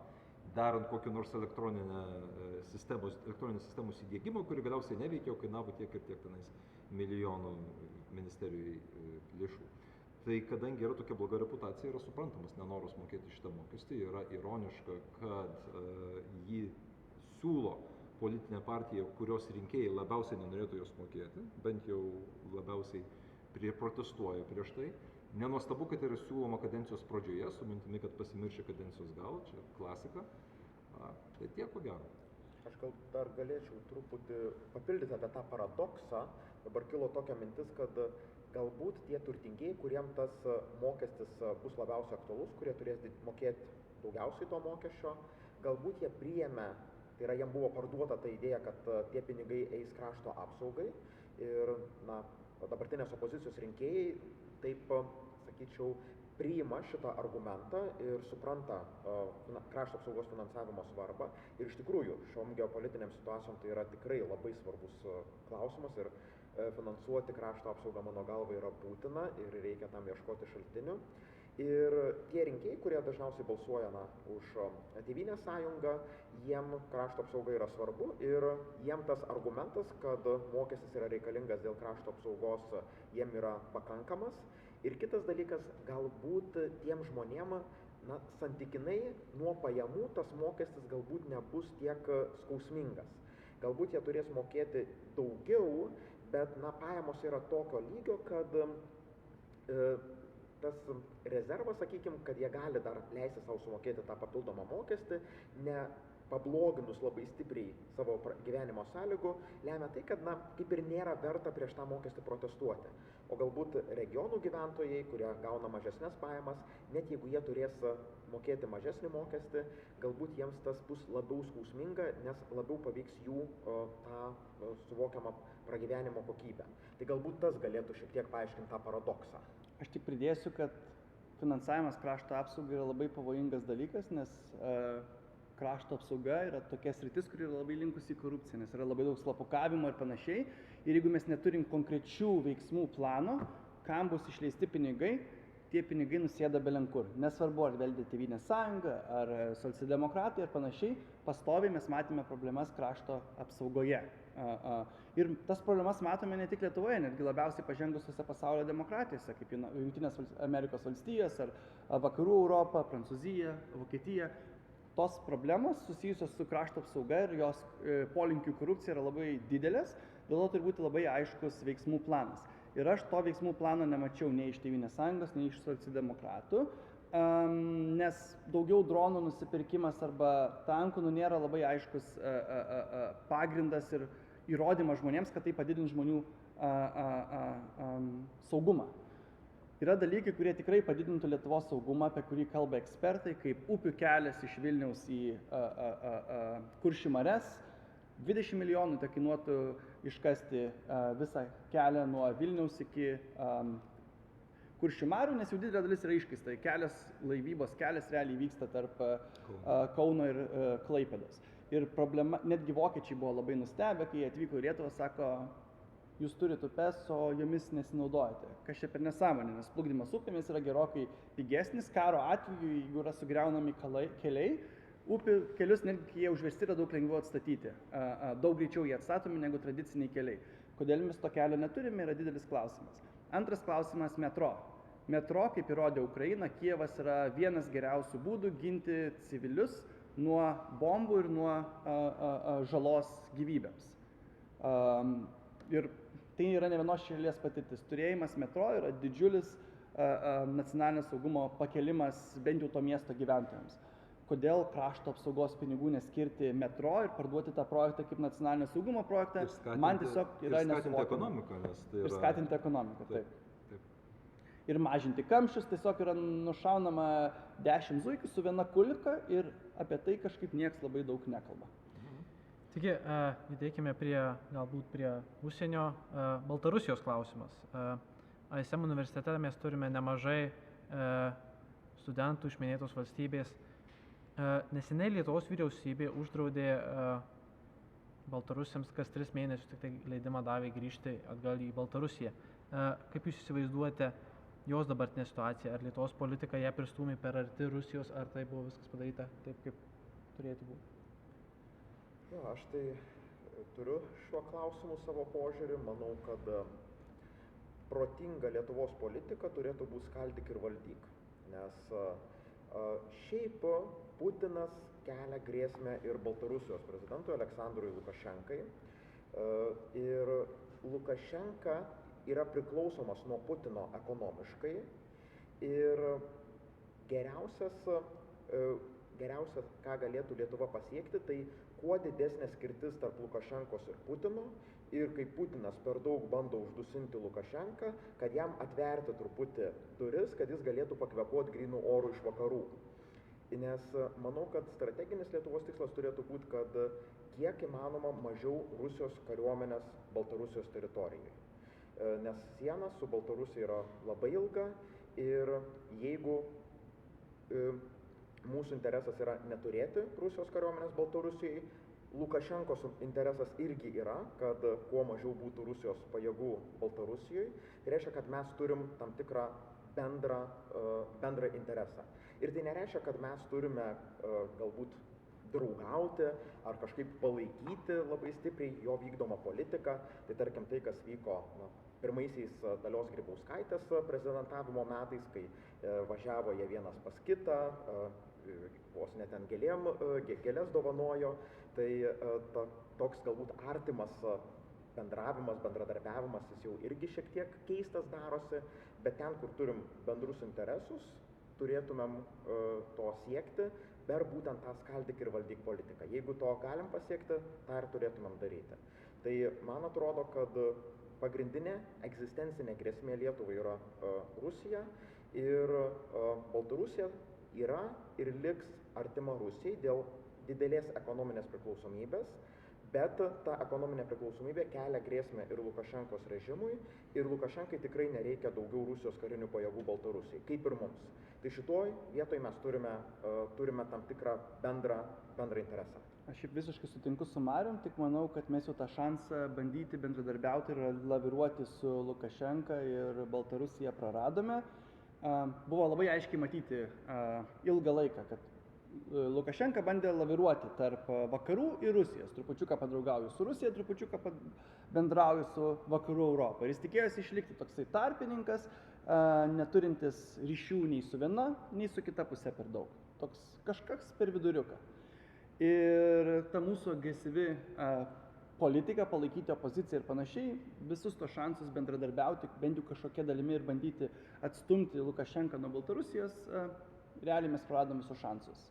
Darant kokį nors elektroninės sistemos įdiegimą, kuri galiausiai neveikia, o kainavo tiek ir tiek tenais milijonų ministerijai lėšų. Tai kadangi yra tokia bloga reputacija, yra suprantamas nenoras mokėti šitą mokestį, yra ironiška, kad jį siūlo politinė partija, kurios rinkėjai labiausiai nenorėtų jos mokėti, bent jau labiausiai protestuoja prieš tai. Nenuostabu, kad yra siūloma kadencijos pradžioje, su mintimi, kad pasimiršė kadencijos gal, čia klasika. Tai tiek ko gero. Aš gal dar galėčiau truputį papildyti apie tą paradoksą. Dabar kilo tokia mintis, kad galbūt tie turtingieji, kuriem tas mokestis bus labiausiai aktualus, kurie turės mokėti daugiausiai to mokesčio, galbūt jie priėmė, tai yra jiem buvo parduota ta idėja, kad tie pinigai eis krašto apsaugai ir dabartinės opozicijos rinkėjai taip, sakyčiau, priima šitą argumentą ir supranta krašto apsaugos finansavimo svarbą. Ir iš tikrųjų, šiom geopolitiniam situacijom tai yra tikrai labai svarbus klausimas ir finansuoti krašto apsaugą mano galva yra būtina ir reikia tam ieškoti šaltinių. Ir tie rinkėjai, kurie dažniausiai balsuoja už Tėvynės sąjungą, jiem krašto apsauga yra svarbu ir jiem tas argumentas, kad mokestis yra reikalingas dėl krašto apsaugos, jiem yra pakankamas. Ir kitas dalykas, galbūt tiem žmonėm, santykinai nuo pajamų tas mokestis galbūt nebus tiek skausmingas. Galbūt jie turės mokėti daugiau, bet pajamos yra tokio lygio, kad tas rezervas, sakykime, kad jie gali dar leisti savo sumokėti tą papildomą mokestį, pabloginus labai stipriai savo gyvenimo sąlygų, lemia tai, kad, kaip ir nėra verta prieš tą mokestį protestuoti. O galbūt regionų gyventojai, kurie gauna mažesnės pajamas, net jeigu jie turės mokėti mažesnį mokestį, galbūt jiems tas bus labiau skausminga, nes labiau paveiks jų tą suvokiamą pragyvenimo kokybę. Tai galbūt tas galėtų šiek tiek paaiškinti tą paradoksą. Aš tik pridėsiu, kad finansavimas krašto apsaugai yra labai pavojingas dalykas, nes krašto apsauga yra tokia sritis, kuri yra labai linkusi į korupciją, nes yra labai daug slapukavimo ir panašiai. Ir jeigu mes neturim konkrečių veiksmų plano, kam bus išleisti pinigai, tie pinigai nusėda belenkur. Nesvarbu, ar vėlgi Tėvynės sąjunga, ar socialdemokratai ir panašiai, pastoviai mes matėme problemas krašto apsaugoje. Ir tas problemas matome ne tik Lietuvoje, netgi labiausiai pažengusiose pasaulio demokratijose, kaip Jungtinės Amerikos valstijos, ar Vakarų Europa, Prancūzija, Vokietija. Tos problemos susijusios su krašto apsauga ir jos polinkių korupcija yra labai didelės, dėl to turi būti labai aiškus veiksmų planas. Ir aš to veiksmų plano nemačiau nei iš Tėvynės sąjungos, nei iš socialdemokratų, nes daugiau dronų nusipirkimas arba tankų nėra labai aiškus pagrindas ir įrodymas žmonėms, kad tai padidins žmonių saugumą. Yra dalykai, kurie tikrai padidintų Lietuvos saugumą, apie kurį kalba ekspertai, kaip upių kelias iš Vilniaus į Kuršių marias. 20 milijonų tai kainuotų iškasti visą kelią nuo Vilniaus iki Kuršių marių, nes jau didelė dalis yra iškasta. Kelias, laivybos kelias realiai vyksta tarp Kauno ir Klaipėdos. Ir problema, netgi vokiečiai buvo labai nustebę, kai jie atvyko į Lietuvą, sako, jūs turite upes, o jomis nesinaudojate. Kas čia per nesąmonė, nes plukdymas upėmis yra gerokai pigesnis. Karo atveju, jeigu yra sugriaunami keliai, upių kelius, netgi jie užversti, yra daug lengviau atstatyti. Daug greičiau jie atstatomi negu tradiciniai keliai. Kodėl mes to kelio neturime, yra didelis klausimas. Antras klausimas - metro. Metro, kaip įrodė Ukraina, Kijevas yra vienas geriausių būdų ginti civilius nuo bombų ir nuo žalos gyvybėms. Ir tai yra ne vienos šalies patirtis. Turėjimas metro yra didžiulis nacionalinio saugumo pakelimas bent jau to miesto gyventojams. Kodėl krašto apsaugos pinigų neskirti metro ir parduoti tą projektą kaip nacionalinio saugumo projektą, man tiesiog yra nesuvokiama. Ir skatinti ekonomiką, taip. Ir mažinti kamščius, tiesiog yra nušaunama 10 zuikių su viena kulka ir apie tai kažkaip nieks labai daug nekalba. Taigi, judėkime galbūt prie užsienio Baltarusijos klausimas. ASM universitete mes turime nemažai studentų iš minėtos valstybės. Neseniai Lietuvos vyriausybė uždraudė baltarusiams kas 3 mėnesius tik tai leidimą davė grįžti atgal į Baltarusiją. Kaip jūs įsivaizduojate jos dabartinę situaciją? Ar Lietuvos politika ją pristūmė per arti Rusijos, ar tai buvo viskas padaryta taip, kaip turėtų būti? Jo, aš tai turiu šiuo klausimu savo požiūrį. Manau, kad protinga Lietuvos politika turėtų būti skaldyk ir valdyk. Nes šiaip Putinas kelia grėsmę ir Baltarusijos prezidentui Aleksandrui Lukašenkai. Ir Lukašenka yra priklausomas nuo Putino ekonomiškai. Ir geriausias, ką galėtų Lietuva pasiekti, tai kuo didesnė skirtis tarp Lukašenkos ir Putino. Ir kai Putinas per daug bando uždusinti Lukašenką, kad jam atverti truputį duris, kad jis galėtų pakvėpuoti grynų orų iš vakarų. Nes manau, kad strateginis Lietuvos tikslas turėtų būti, kad kiek įmanoma mažiau Rusijos kariuomenės Baltarusijos teritorijoje. Nes siena su Baltarusija yra labai ilga ir jeigu mūsų interesas yra neturėti Rusijos kariuomenės Baltarusijai, Lukašenkos interesas irgi yra, kad kuo mažiau būtų Rusijos pajėgų Baltarusijoje. Tai reiškia, kad mes turim tam tikrą bendrą interesą. Ir tai nereiškia, kad mes turime galbūt draugauti ar kažkaip palaikyti labai stipriai jo vykdomą politiką. Tai tarkim tai, kas vyko pirmaisiais Dalios Grybauskaitės prezidentavimo metais, kai važiavo jie vienas pas kitą, vos net ten gėlės dovanojo, tai toks galbūt artimas bendravimas, bendradarbiavimas, jis jau irgi šiek tiek keistas darosi, bet ten, kur turim bendrus interesus, turėtumėm to siekti, per būtent tą skaldyk ir valdyk politiką. Jeigu to galim pasiekti, tą ir turėtumėm daryti. Tai man atrodo, kad pagrindinė egzistencinė grėsmė Lietuvai yra Rusija ir Baltarusija yra ir liks artima Rusijai dėl didelės ekonominės priklausomybės, bet ta ekonominė priklausomybė kelia grėsmę ir Lukašenkos režimui, ir Lukašenkai tikrai nereikia daugiau Rusijos karinių pajėgų Baltarusijai, kaip ir mums. Tai šitoj vietoj mes turime tam tikrą bendrą interesą. Aš šiaip visiškai sutinku su Marium, tik manau, kad mes jau tą šansą bandyti bendradarbiauti ir laviruoti su Lukašenka ir Baltarusija praradome. Buvo labai aiškiai matyti ilgą laiką, kad Lukašenka bandė laviruoti tarp vakarų ir Rusijos. Trupučiuką padraugauju su Rusija, trupučiuką bendrauju su vakarų Europą. Ir jis tikėjosi išlikti toksai tarpininkas, neturintis ryšių nei su viena, nei su kita pusė per daug. Toks kažkas per viduriuką. Ir ta mūsų agresyvi politika, palaikyti opoziciją ir panašiai, visus tos šansus bendradarbiauti, bent jau kažkokia dalimi ir bandyti atstumti Lukašenką nuo Baltarusijos, realiai mes praradom visus šansus.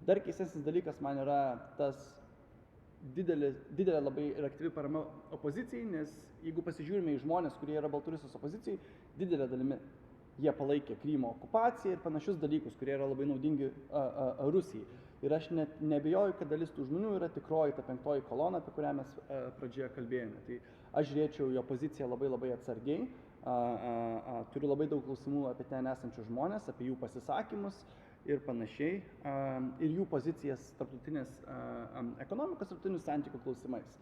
Dar keistesnis dalykas man yra tas didelė labai ir aktyvi parama opozicijai, nes jeigu pasižiūrime į žmonės, kurie yra Baltarusijos opozicijai, didelė dalimi jie palaikė Krymo okupaciją ir panašius dalykus, kurie yra labai naudingi Rusijai. Ir aš net neabejoju, kad dalis tų žmonių yra tikroji ta 5 kolona, apie kurią mes pradžioje kalbėjome. Tai aš žiūrėčiau į opoziciją labai atsargiai, turiu labai daug klausimų apie ten esančius žmonės, apie jų pasisakymus ir panašiai, ir jų pozicijas tarptautinės ekonomikos, tarptautinių santykių klausimais.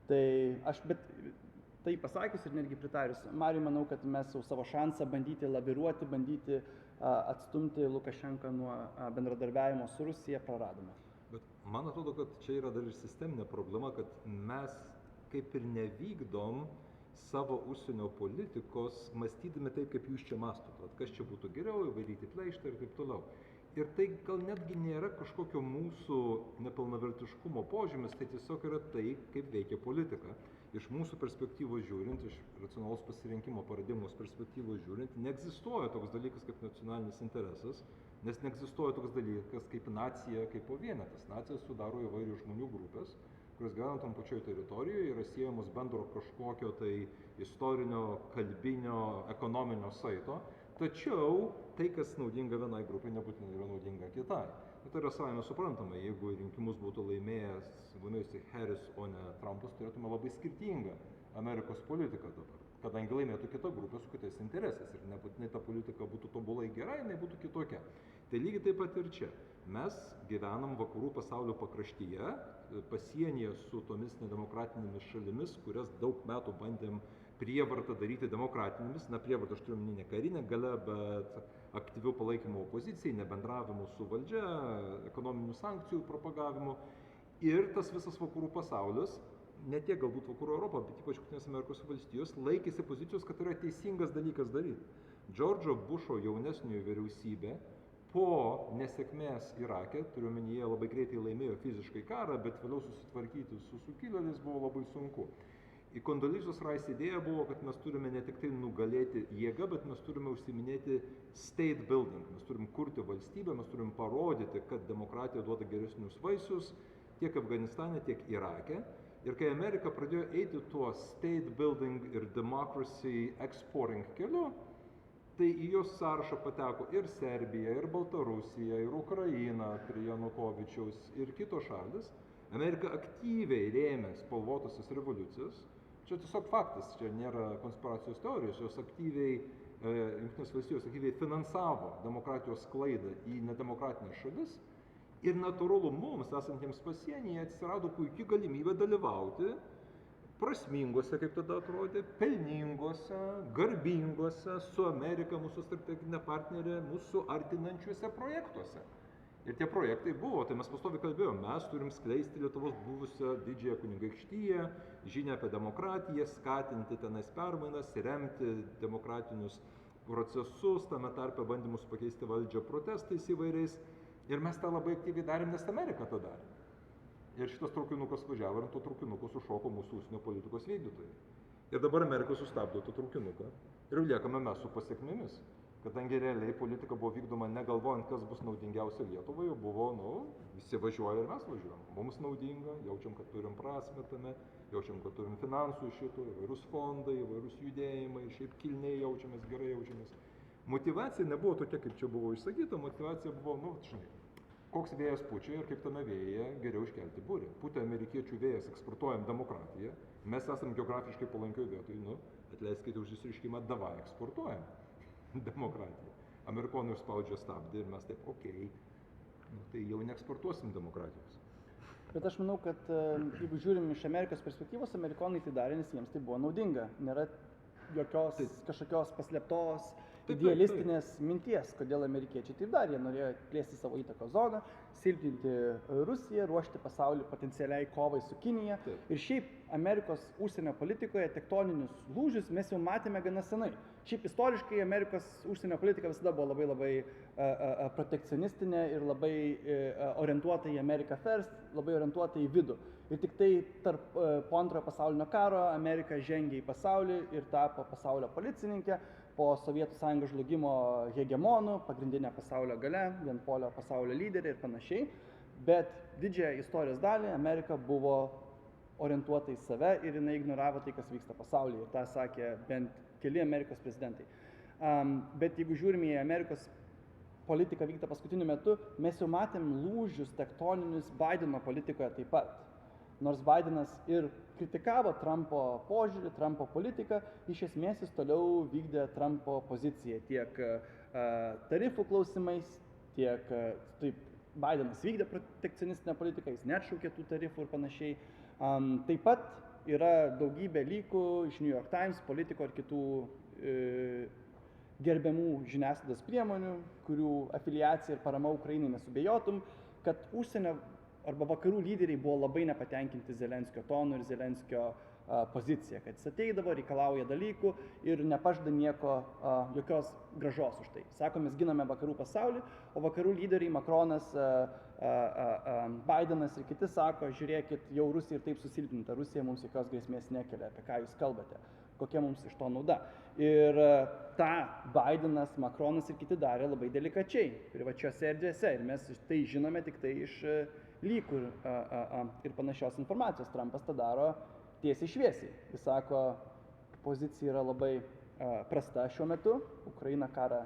Tai aš, bet tai pasakius ir netgi pritarius, Mariui, manau, kad mes jau savo šansą bandyti laviruoti, bandyti atstumti Lukašenką nuo bendradarbiavimo su Rusija praradome. Bet man atrodo, kad čia yra dar ir sisteminė problema, kad mes kaip ir nevykdom savo užsienio politikos, mąstydami taip, kaip jūs čia mąstote. Kas čia būtų geriau, įvairyti pleištą ir taip toliau. Ir tai gal netgi nėra kažkokio mūsų nepilnavertiškumo požymis, tai tiesiog yra tai, kaip veikia politika. Iš mūsų perspektyvos žiūrint, iš racionalaus pasirinkimo paradigmos perspektyvos žiūrint, neegzistuoja toks dalykas kaip nacionalinis interesas, nes neegzistuoja toks dalykas kaip nacija, kaip vienetas. Nacijas sudaro įvairių žmonių grupės, kurios gyvena tam pačioj teritorijoje, yra siejamos bendro kažkokio tai istorinio, kalbinio, ekonominio saito, tačiau tai, kas naudinga vienai grupai, nebūtinai yra naudinga kitai. Tai yra savame suprantama, jeigu rinkimus būtų laimėjusi Harris, o ne Trumpas, turėtume labai skirtingą Amerikos politiką dabar, kadangi laimėtų kita grupė su kitais interesais ir nebūtinai ta politika būtų tobulai gera, jinai būtų kitokia. Tai lygiai taip pat ir čia. Mes gyvenam vakarų pasaulio pakraštyje, pasienyje su tomis nedemokratinėmis šalimis, kurias daug metų bandėm prievartą daryti demokratinėmis, prievartą aš turiu omeny ne karinę galią, bet aktyviau palaikymo opozicijai, nebendravimu su valdžia, ekonominių sankcijų propagavimu. Ir tas visas vakarų pasaulis, ne tiek galbūt vakarų Europą, bet ypač Jungtinės Amerikos valstijos, laikėsi pozicijos, kad yra teisingas dalykas daryti. Džordžo Bušo jaunesniojo vyriausybė po nesėkmės Irake, turiu omenyje, labai greitai laimėjo fiziškai karą, bet vėliau susitvarkyti su sukilėliais buvo labai sunku. Į Condoleezos Rice idėja buvo, kad mes turime ne tik tai nugalėti jėgą, bet mes turime užsiminėti state building. Mes turim kurti valstybę, mes turim parodyti, kad demokratija duoda geresnius vaisius tiek Afganistane, tiek Irake. Ir kai Amerika pradėjo eiti tuo state building ir democracy exporting keliu, tai į jos sąrašą pateko ir Serbija, ir Baltarusija, ir Ukraina prie Janukovičiaus ir kitos šalis. Amerika aktyviai rėmė spalvotosios revoliucijos. Čia tiesiog faktas, čia nėra konspiracijos teorijos, jos aktyviai, Jungtinės valstijos aktyviai finansavo demokratijos sklaidą į nedemokratinės šalis ir natūralu mums, esantiems pasienyje, atsirado puikia galimybė dalyvauti prasmingose, kaip tada atrodė, pelningose, garbingose, su Amerika, mūsų strateginė partnerė, mūsų artinančiuose projektuose. Ir tie projektai buvo, tai mes pastoviai kalbėjome, mes turim skleisti Lietuvos buvusią didžiąją kunigaikštiją, žinią apie demokratiją, skatinti tenais permainas, remti demokratinius procesus, tame tarpe bandymus pakeisti valdžią protestais įvairiais. Ir mes tą labai aktyviai darėm, nes Amerika tą darė. Ir šitas traukinukas važiavo ir ant to traukinuko sušoko mūsų užsienio politikos vykdytojai. Ir dabar Amerika sustabdo tą traukinuką ir liekame mes su pasiekmėmis. kadangi realiai politika buvo vykdoma negalvojant, kas bus naudingiausia Lietuvai, buvo, visi važiuoja ir mes važiuojam. Mums naudinga, jaučiam, kad turim prasmę tame, jaučiam, kad turim finansų iš šito, įvairūs fondai, įvairūs judėjimai, šiaip kilniai jaučiamės, gerai jaučiamės. Motyvacija nebuvo tokia, kaip čia buvo išsakyta, motyvacija buvo, koks vėjas pučia ir kaip tame vėje geriau iškelti būrį. Putė amerikiečių vėjas, eksportuojam demokratiją, mes esam geografiškai palankioj vietoj, atleiskite už išsireiškimą, davai eksportuojam demokratiją. Amerikonai spaudžia stabdį ir mes taip, tai jau neeksportuosim demokratijos. Bet aš manau, kad jeigu žiūrim iš Amerikos perspektyvos, amerikonai tai darė, nes jiems tai buvo naudinga. Nėra jokios kažkokios paslėptos idealistinės minties, kodėl amerikiečiai taip darė. Jie norėjo plėsti savo įtakos zoną, silpninti Rusiją, ruošti pasaulį potencialiai kovai su Kinija. Ir šiaip Amerikos užsienio politikoje tektoninius lūžius mes jau matėme gana senai. Šiaip istoriškai Amerikos užsienio politika visada buvo labai protekcionistinė ir labai orientuota į America First, labai orientuota į vidų. Ir tik tai po antrojo pasaulinio karo Amerika žengė į pasaulį ir tapo pasaulio policininkė, po Sovietų sąjungos žlugimo hegemonų, pagrindinė pasaulio gale, vienpolio pasaulio lyderė ir panašiai. Bet didžiąją istorijos dalį Amerika buvo orientuota į save ir jinai ignoravo tai, kas vyksta pasaulyje. Ir tą sakė bent keli Amerikos prezidentai. Bet jeigu žiūrime į Amerikos politiką vykdytą paskutiniu metu, mes jau matėm lūžius tektoninius Bideno politikoje taip pat. Nors Bidenas ir kritikavo Trumpo požiūrį, Trumpo politiką, iš esmės jis toliau vykdė Trumpo poziciją tiek tarifų klausimais, tiek Bidenas vykdė protekcionistinę politiką, jis neatšaukė tų tarifų ir panašiai. Taip pat yra daugybė lykų iš New York Times, Politico ir kitų gerbiamų žiniasklaidos priemonių, kurių afiliacija ir parama Ukrainai nesubėjotum, kad užsienio arba vakarų lyderiai buvo labai nepatenkinti Zelenskio tonu ir Zelenskio poziciją, kad jis ateidavo, reikalauja dalykų ir nepažada nieko, jokios gražos už tai. Sako, mes giname vakarų pasaulį, o vakarų lyderiai Makronas, Bidenas ir kiti sako, žiūrėkit, jau Rusija ir taip susilpninta, Rusija mums jokios grėsmės nekelia, apie ką jūs kalbate, kokia mums iš to nauda. Ir tą Bidenas, Makronas ir kiti darė labai delikačiai, privačiose erdvėse ir mes tai žinome tik tai iš lykų ir panašios informacijos. Trumpas tą daro tiesiai šviesiai. Jis sako, pozicija yra labai prasta šiuo metu, Ukraina karą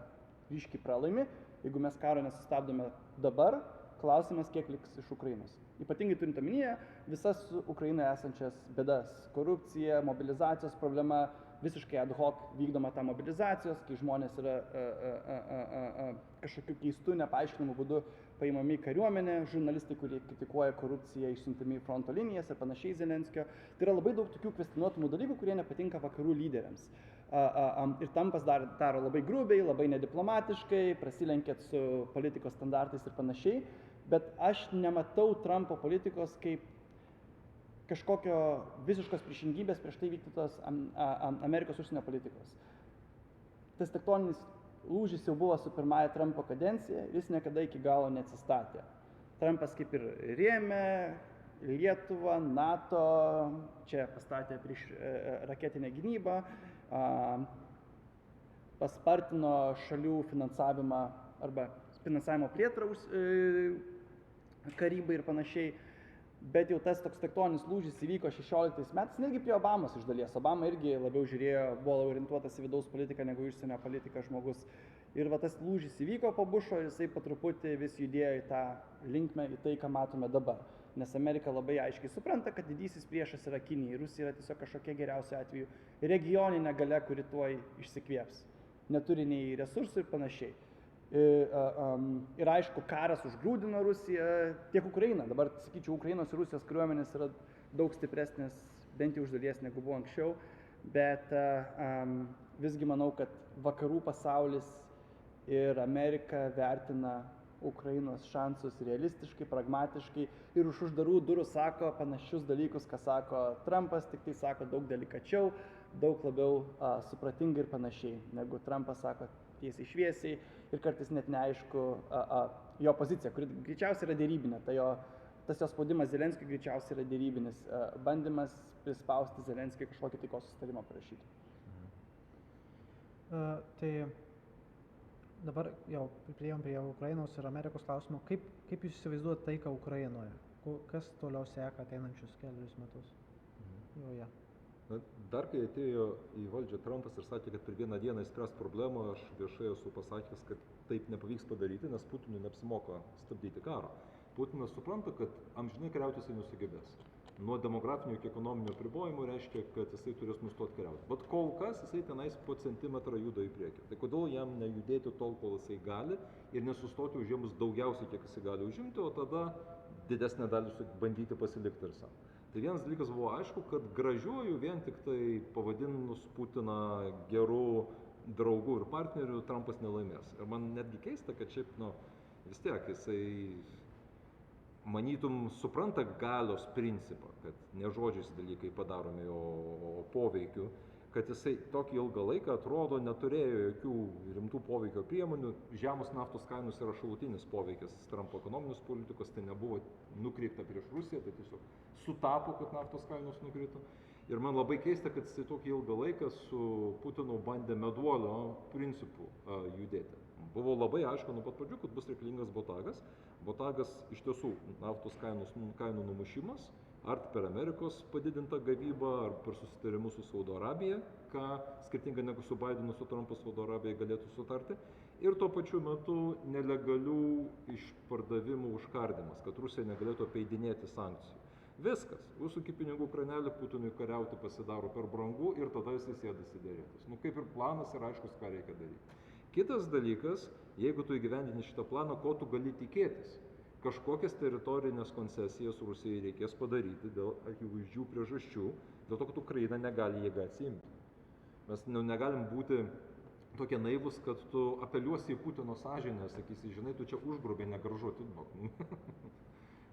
ryškiai pralaimi, jeigu mes karo nesustabdome dabar, klausimas, kiek liks iš Ukrainos. Ypatingai turint omenyje visas Ukrainoje esančias bėdas, korupcija, mobilizacijos problema, visiškai ad hoc vykdoma ta mobilizacijos, kai žmonės yra kažkokiu keistu, nepaaiškinamu būdu paimami į kariuomenę, žurnalistai, kurie kritikuoja korupciją, išsiuntami į fronto linijas ir panašiai Zelenskio. Tai yra labai daug tokių kvestionuotinų dalykų, kurie nepatinka vakarų lyderiams. Ir Trumpas daro labai grubiai, labai nediplomatiškai, prasilenkėt su politikos standartais ir panašiai, bet aš nematau Trumpo politikos kaip kažkokio visiškos priešingybės prieš tai vykdytos Amerikos užsienio politikos. Tas tektoninis lūžis jau buvo su pirmąja Trumpo kadencija ir jis niekada iki galo neatsistatė. Trumpas kaip ir rėmė Lietuvą, NATO, čia pastatė prieš raketinę gynybą, paspartino šalių finansavimą arba finansavimo plėtrą karybai ir panašiai. Bet jau tas toks tektoninis lūžis įvyko 16 metais, netgi prie Obamos iš dalies. Obama irgi labiau žiūrėjo, buvo orientuotas į vidaus politiką negu užsienio politiką žmogus. Ir va tas lūžis įvyko po Bušo ir jisai po truputį vis judėjo į tą linkmę, į tai, ką matome dabar. Nes Amerika labai aiškiai supranta, kad didysis priešas yra Kinija. Rusija yra tiesiog kažkokia geriausiu atveju regioninė galia, kuri tuoj išsikvėps. Neturi nei resursų ir panašiai. Ir aišku, karas užgrūdino Rusiją, tiek Ukrainą. Dabar, sakyčiau, Ukrainos ir Rusijos kariuomenės yra daug stipresnės, bent jau iš dalies negu buvo anksčiau, bet visgi manau, kad vakarų pasaulis ir Amerika vertina Ukrainos šansus realistiškai, pragmatiškai ir už uždarų durų sako panašius dalykus, ką sako Trumpas, tik tai sako daug delikačiau, daug labiau supratingai ir panašiai, negu Trumpas sako tiesiai šviesiai ir kartais net neaišku jo pozicija, kuri greičiausiai yra dėrybinė. Tas jo spaudimas Zelenskiui greičiausiai yra dėrybinis bandymas prispausti Zelenskį kažkokį taikos susitarimą parašyti. Tai Dabar jau priėjom prie Ukrainos ir Amerikos klausimo. Kaip jūs įsivaizduojate taiką Ukrainoje? Kas toliau seka ateinančius kelius metus? Joje. Dar kai atėjo į valdžią Trumpas ir sakė, kad per vieną dieną išspręs problemą, aš viešai esu pasakęs, kad taip nepavyks padaryti, nes Putinui neapsimoka stabdyti karo. Putinas supranta, kad amžinai kariauti jisai nesugebės. Nuo demografinių iki ekonominių apribojimų reiškia, kad jisai turės nustoti kariauti. Bet kol kas jisai tenais po centimetrą juda į priekį. Tai kodėl jam nejudėti tol, kol jisai gali ir nesustoti užėmus daugiausiai, kiek jisai gali užimti, o tada didesnę dalį bandyti pasilikti ir savo. Tai vienas dalykas buvo aišku, kad gražiuoju vien tik tai pavadinus Putiną gerų draugų ir partnerių Trumpas nelaimės. Ir man netgi keista, kad šiaip, vis tiek jisai manytum supranta galios principą, kad ne žodžiais dalykai padaromi, o poveikiu, kad jisai tokį ilgą laiką atrodo neturėjo jokių rimtų poveikio priemonių. Žemos naftos kainos yra šalutinis poveikis Trumpo ekonominės politikos, tai nebuvo nukreipta prieš Rusiją, tai tiesiog sutapo, kad naftos kainos nukrito. Ir man labai keista, kad jisai tokį ilgą laiką su Putinu bandė meduolio principų judėti. Buvo labai aišku nuo pat pradžių, kad bus reikalingas botagas. Botagas iš tiesų naftos kainų numušimas, ar per Amerikos padidintą gavybą, ar per susitarimus su Saudo Arabija, ką skirtingai negu su Bidenu, su Trumpu Saudo Arabija galėtų sutarti. Ir tuo pačiu metu nelegalių išpardavimų užkardimas, kad Rusija negalėtų apeidinėti sankcijų. Viskas. Užsuki pinigų kranelį, Putinui kariauti pasidaro per brangu ir tada jisai sėdasi dėrėtis. Kaip ir planas ir aiškus, ką reikia daryti. Kitas dalykas, jeigu tu įgyvendini šitą planą, ko tu gali tikėtis? Kažkokias teritorinės koncesijas Rusijai reikės padaryti dėl akivaizdžių priežasčių, dėl to, kad Ukraina negali jėgą atsiimti. Mes negalim būti tokie naivus, kad tu apeliuosi į Putino sąžinę, sakysi, žinai, tu čia užgrobė, negražu atiduok.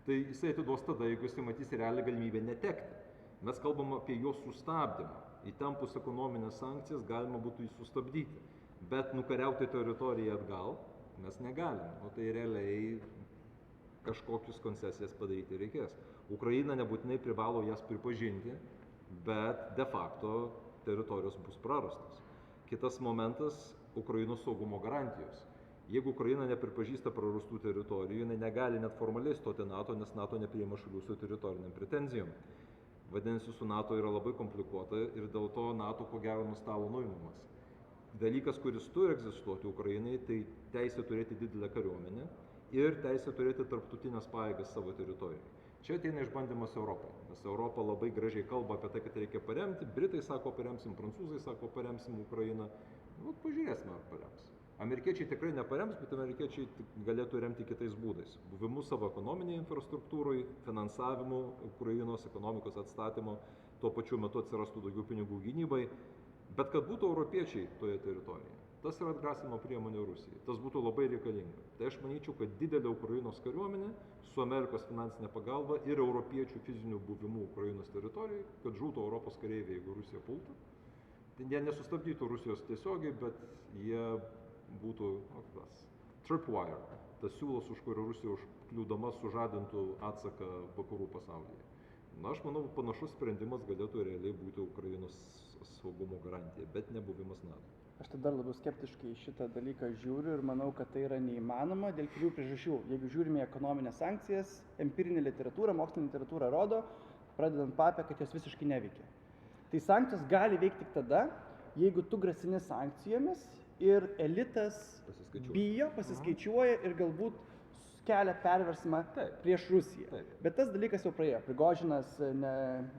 Tai jisai atiduos tada, jeigu jisai matys realią galimybę netekti. Mes kalbam apie jo sustabdymą. Įtempus ekonominės sankcijas galima būtų jį sustabdyti. Bet nukariauti teritoriją atgal mes negalim. O tai realiai kažkokius koncesijas padaryti reikės. Ukraina nebūtinai privalo jas pripažinti, bet de facto teritorijos bus prarastos. Kitas momentas – Ukrainos saugumo garantijos. Jeigu Ukraina nepripažįsta prarastų teritorijų, jinai negali net formaliai stoti NATO, nes NATO nepriima šalių su teritoriniam pretenzijom. Vadinasi, su NATO yra labai komplikuota ir dėl to NATO ko gero nuo stalo nuimamas. Dalykas, kuris turi egzistuoti Ukrainai, tai teisė turėti didelę kariuomenę ir teisė turėti tarptautinės pajėgas savo teritorijai. Čia ateina išbandymas Europai, nes Europa labai gražiai kalba apie tai, kad reikia paremti, Britai sako paremsim, prancūzai sako paremsim Ukrainą, pažiūrėsime ar parems. Amerikiečiai tikrai neparems, bet amerikiečiai galėtų remti kitais būdais. Buvimu savo ekonominėje infrastruktūroje, finansavimu Ukrainos ekonomikos atstatymo, tuo pačiu metu atsirastų daugiau pinigų gynybai, bet kad būtų europiečiai toje teritorijoje. Tas yra atgrasimo priemonė Rusijai. Tas būtų labai reikalinga. Tai aš manyčiau, kad didelė Ukrainos kariuomenė su Amerikos finansinė pagalba ir europiečių fizinių buvimų Ukrainos teritorijoje, kad žūtų Europos kareiviai, jeigu Rusija pultų. Tai jie nesustabdytų Rusijos tiesiogiai, bet jie būtų tripwire, tas siūlas, už kurio Rusija užkliūdama sužadintų atsaką vakarų pasaulyje. Na, aš manau, panašus sprendimas galėtų realiai būti Ukrainos saugumo garantija, bet nebuvimas NATO. Aš tada labiau skeptiškai šitą dalyką žiūriu ir manau, kad tai yra neįmanoma dėl kelių priežasčių. Jeigu žiūrime ekonominės sankcijas, empirinė literatūra, mokslinė literatūra rodo, pradedant papę, kad jos visiškai neveikia. Tai sankcijos gali veikti tik tada, jeigu tu grasini sankcijomis ir elitas bijo, pasiskaičiuoja ir galbūt kelia perversmą prieš Rusiją. Taip. Bet tas dalykas jau praėjo. Prigožinas,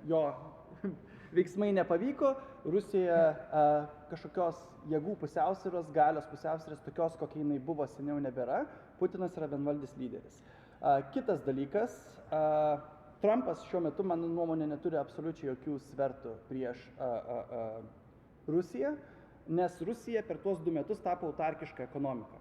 jo veiksmai nepavyko, Rusija kažkokios jėgų pusiausvyros, galios pusiausvyros, tokios, kokia jinai buvo seniau nebėra. Putinas yra vienvaldis lyderis. Kitas dalykas, Trumpas šiuo metu, mano nuomonė, neturi absoliučiai jokių svertų prieš Rusiją, nes Rusija per tuos 2 metus tapo autarkišką ekonomiką.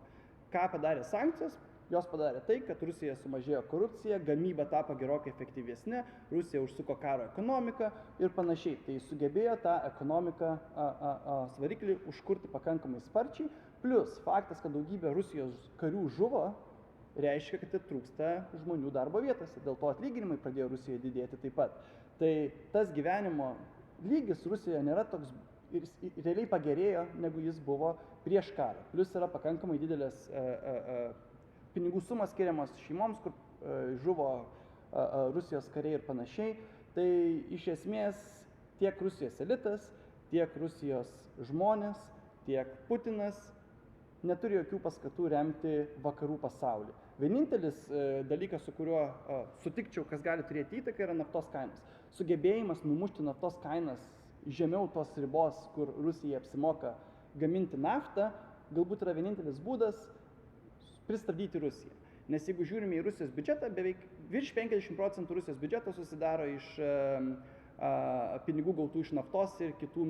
Ką padarė sankcijos? Jos padarė tai, kad Rusija sumažėjo korupcija, gamyba tapo gerokai efektyvesnė, Rusija užsuko karo ekonomiką ir panašiai. Tai sugebėjo tą ekonomiką svariklį užkurti pakankamai sparčiai. Plus faktas, kad daugybė Rusijos karių žuvo, reiškia, kad trūksta žmonių darbo vietose. Dėl to atlyginimai pradėjo Rusijoje didėti taip pat. Tai tas gyvenimo lygis Rusijoje nėra toks ir jis realiai pagerėjo, negu jis buvo prieš karą. Plius yra pakankamai didelės pinigų sumas skiriamos šeimoms, kur žuvo Rusijos kariai ir panašiai. Tai iš esmės tiek Rusijos elitas, tiek Rusijos žmonės, tiek Putinas neturi jokių paskatų remti vakarų pasaulį. Vienintelis dalykas, su kuriuo sutikčiau, kas gali turėti įtaką, yra naftos kainos. Sugebėjimas numušti naftos kainas žemiau tos ribos, kur Rusija apsimoka gaminti naftą, galbūt yra vienintelis būdas pristabdyti Rusiją. Nes jeigu žiūrime į Rusijos biudžetą, beveik virš 50% Rusijos biudžeto susidaro iš pinigų gautų iš naftos ir kitų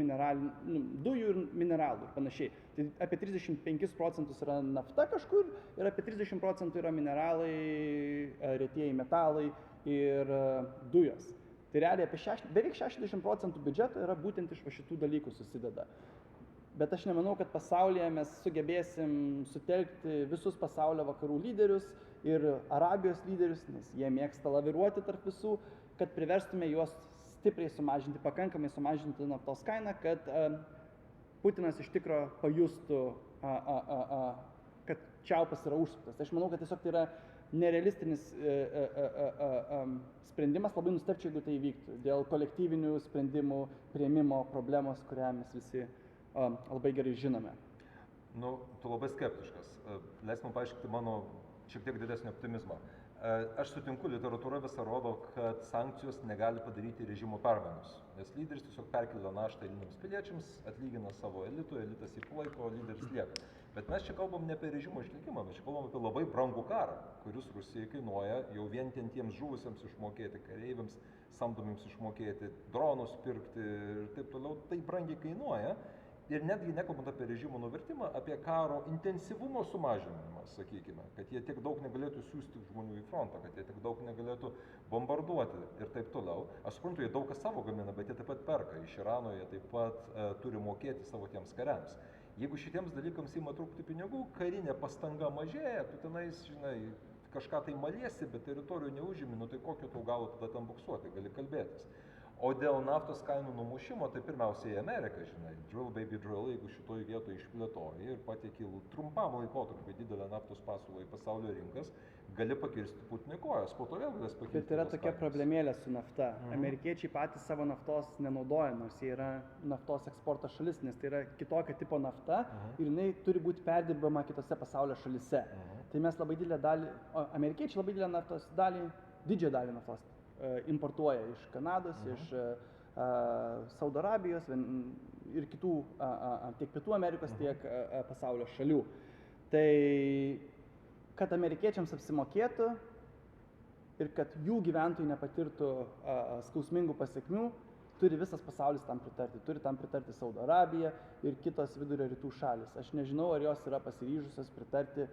dujų ir mineralų ir panašiai. Tai apie 35% yra nafta kažkur ir apie 30% yra mineralai, retieji metalai ir dujos. Tai realiai beveik 60% biudžeto yra būtent iš šitų dalykų susideda. Bet aš nemanau, kad pasaulyje mes sugebėsim sutelkti visus pasaulio vakarų lyderius ir Arabijos lyderius, nes jie mėgsta laviruoti tarp visų, kad priverstume juos stipriai sumažinti, pakankamai sumažinti naftos kainą, kad Putinas iš tikro pajustų, kad čiaupas yra užsuktas. Aš manau, kad tiesiog tai yra nerealistinis sprendimas, labai nustebčiau, jeigu tai įvyktų, dėl kolektyvinių sprendimų priėmimo problemos, kurią mes visi labai gerai žinome. Nu, tu labai skeptiškas. Leis man paaiškinti mano šiek tiek didesnį optimizmą. Aš sutinku, literatūra visą rodo, kad sankcijos negali padaryti režimo permainos, nes lyderis tiesiog perkelia naštą eiliniams piliečiams, atlygina savo elitui, elitas jį palaiko, lyderis lieka. Bet mes čia kalbam ne apie režimo išlikimą, mes čia kalbam apie labai brangų karą, kuris Rusijai kainuoja jau vien tiems žuvusiems išmokėti, kareiviams samdomiems išmokėti, dronus pirkti ir taip toliau, tai brangiai kainuoja. Ir netgi nekalbant apie režimo nuvertimą, apie karo intensyvumo sumažinimą, sakykime, kad jie tiek daug negalėtų siųsti žmonių į frontą, kad jie tiek daug negalėtų bombarduoti ir taip toliau. Aš suprantu, jie daug kas savo gamina, bet jie taip pat perka. Iš Irano jie taip pat turi mokėti savo tiems kariams. Jeigu šitiems dalykams ima trūkti pinigų, karinė pastanga mažėja, tu tenais, žinai, kažką tai maliesi, bet teritorijų neužimi, nu tai kokio tau galo tada tam buksuoti, gali kalbėtis. O dėl naftos kainų numušimo, tai pirmiausiai Amerika, žinai, drill baby drill, jeigu šitoj vietoje išplėtoji ir patieki trumpam laikotarpiu didelę naftos pasiūlą į pasaulio rinkas, gali pakirsti Putinui kojas, po to vėl galės pakirsti. Bet yra tokia problemėlė su nafta. Amerikiečiai patys savo naftos nenaudoja, nors jie yra naftos eksporto šalis, nes tai yra kitokio tipo nafta ir jinai turi būti perdirbama kitose pasaulio šalise. Tai mes labai didelę dalį, amerikiečiai labai didelę naftos dalį, didžiąją dalį naftos importuoja iš Kanados, iš Saudo Arabijos ir kitų tiek Pietų Amerikos, tiek pasaulio šalių. Tai kad amerikiečiams apsimokėtų ir kad jų gyventojai nepatirtų skausmingų pasekmių, turi visas pasaulis tam pritarti. Turi tam pritarti Saudo Arabija ir kitos vidurio rytų šalis. Aš nežinau, ar jos yra pasiryžusios pritarti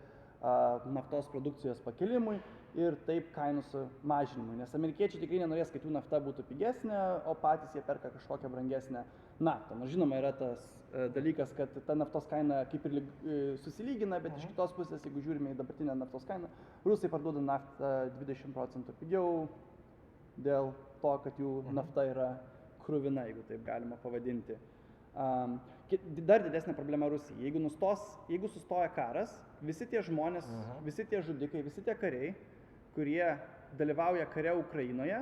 naftos produkcijos pakelimui ir taip kainų sumažinimui. Nes amerikiečiai tikrai nenorės, kad jų nafta būtų pigesnė, o patys jie perka kažkokią brangesnę naftą. Nors žinoma, yra tas dalykas, kad ta naftos kaina kaip ir susilygina, bet iš kitos pusės, jeigu žiūrime į dabartinę naftos kainą, rusai parduoda naftą 20% pigiau dėl to, kad jų nafta yra kruvina, jeigu taip galima pavadinti. Dar didesnė problema Rusijai. Jeigu sustoja karas, visi tie žmonės, visi tie žudikai, visi tie kariai, kurie dalyvauja kare Ukrainoje,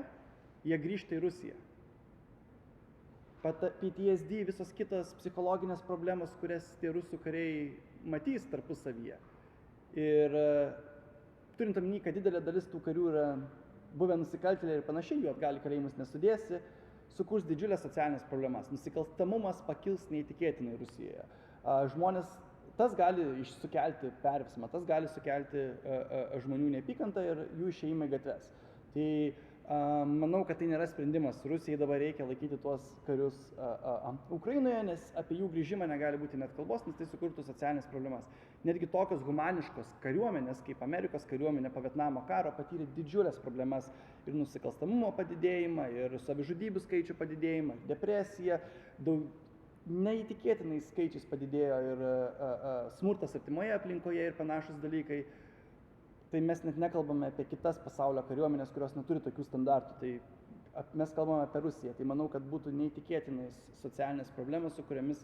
jie grįžta į Rusiją. PTSD, visos kitos psichologinės problemos, kurias tie rusų kariai matys tarpusavyje. Ir turint omeny, kad didelė dalis tų karių yra buvę nusikaltėliai ir panašiai, jų atgal į kalėjimus nesudėsi, sukurs didžiulės socialinės problemas. Nusikalstamumas pakils neįtikėtinai Rusijoje. Žmonės, tas gali sukelti perversmą, tas gali sukelti žmonių neapykantą ir jų išėjimą į gatves. Tai manau, kad tai nėra sprendimas. Rusijai dabar reikia laikyti tuos karius Ukrainoje, nes apie jų grįžimą negali būti net kalbos, nes tai sukurtų socialinės problemas. Netgi tokios humaniškos kariuomenės, kaip Amerikos kariuomenė po Vietnamo karo, patyrė didžiulės problemas ir nusikalstamumo padidėjimą, ir savižudybių skaičių padidėjimą, depresiją, neįtikėtinai skaičiais padidėjo ir smurtas artimoje aplinkoje ir panašus dalykai. Tai mes net nekalbame apie kitas pasaulio kariuomenės, kurios neturi tokių standartų. Tai mes kalbame apie Rusiją, tai manau, kad būtų neįtikėtinais socialinės problemos, su kuriamis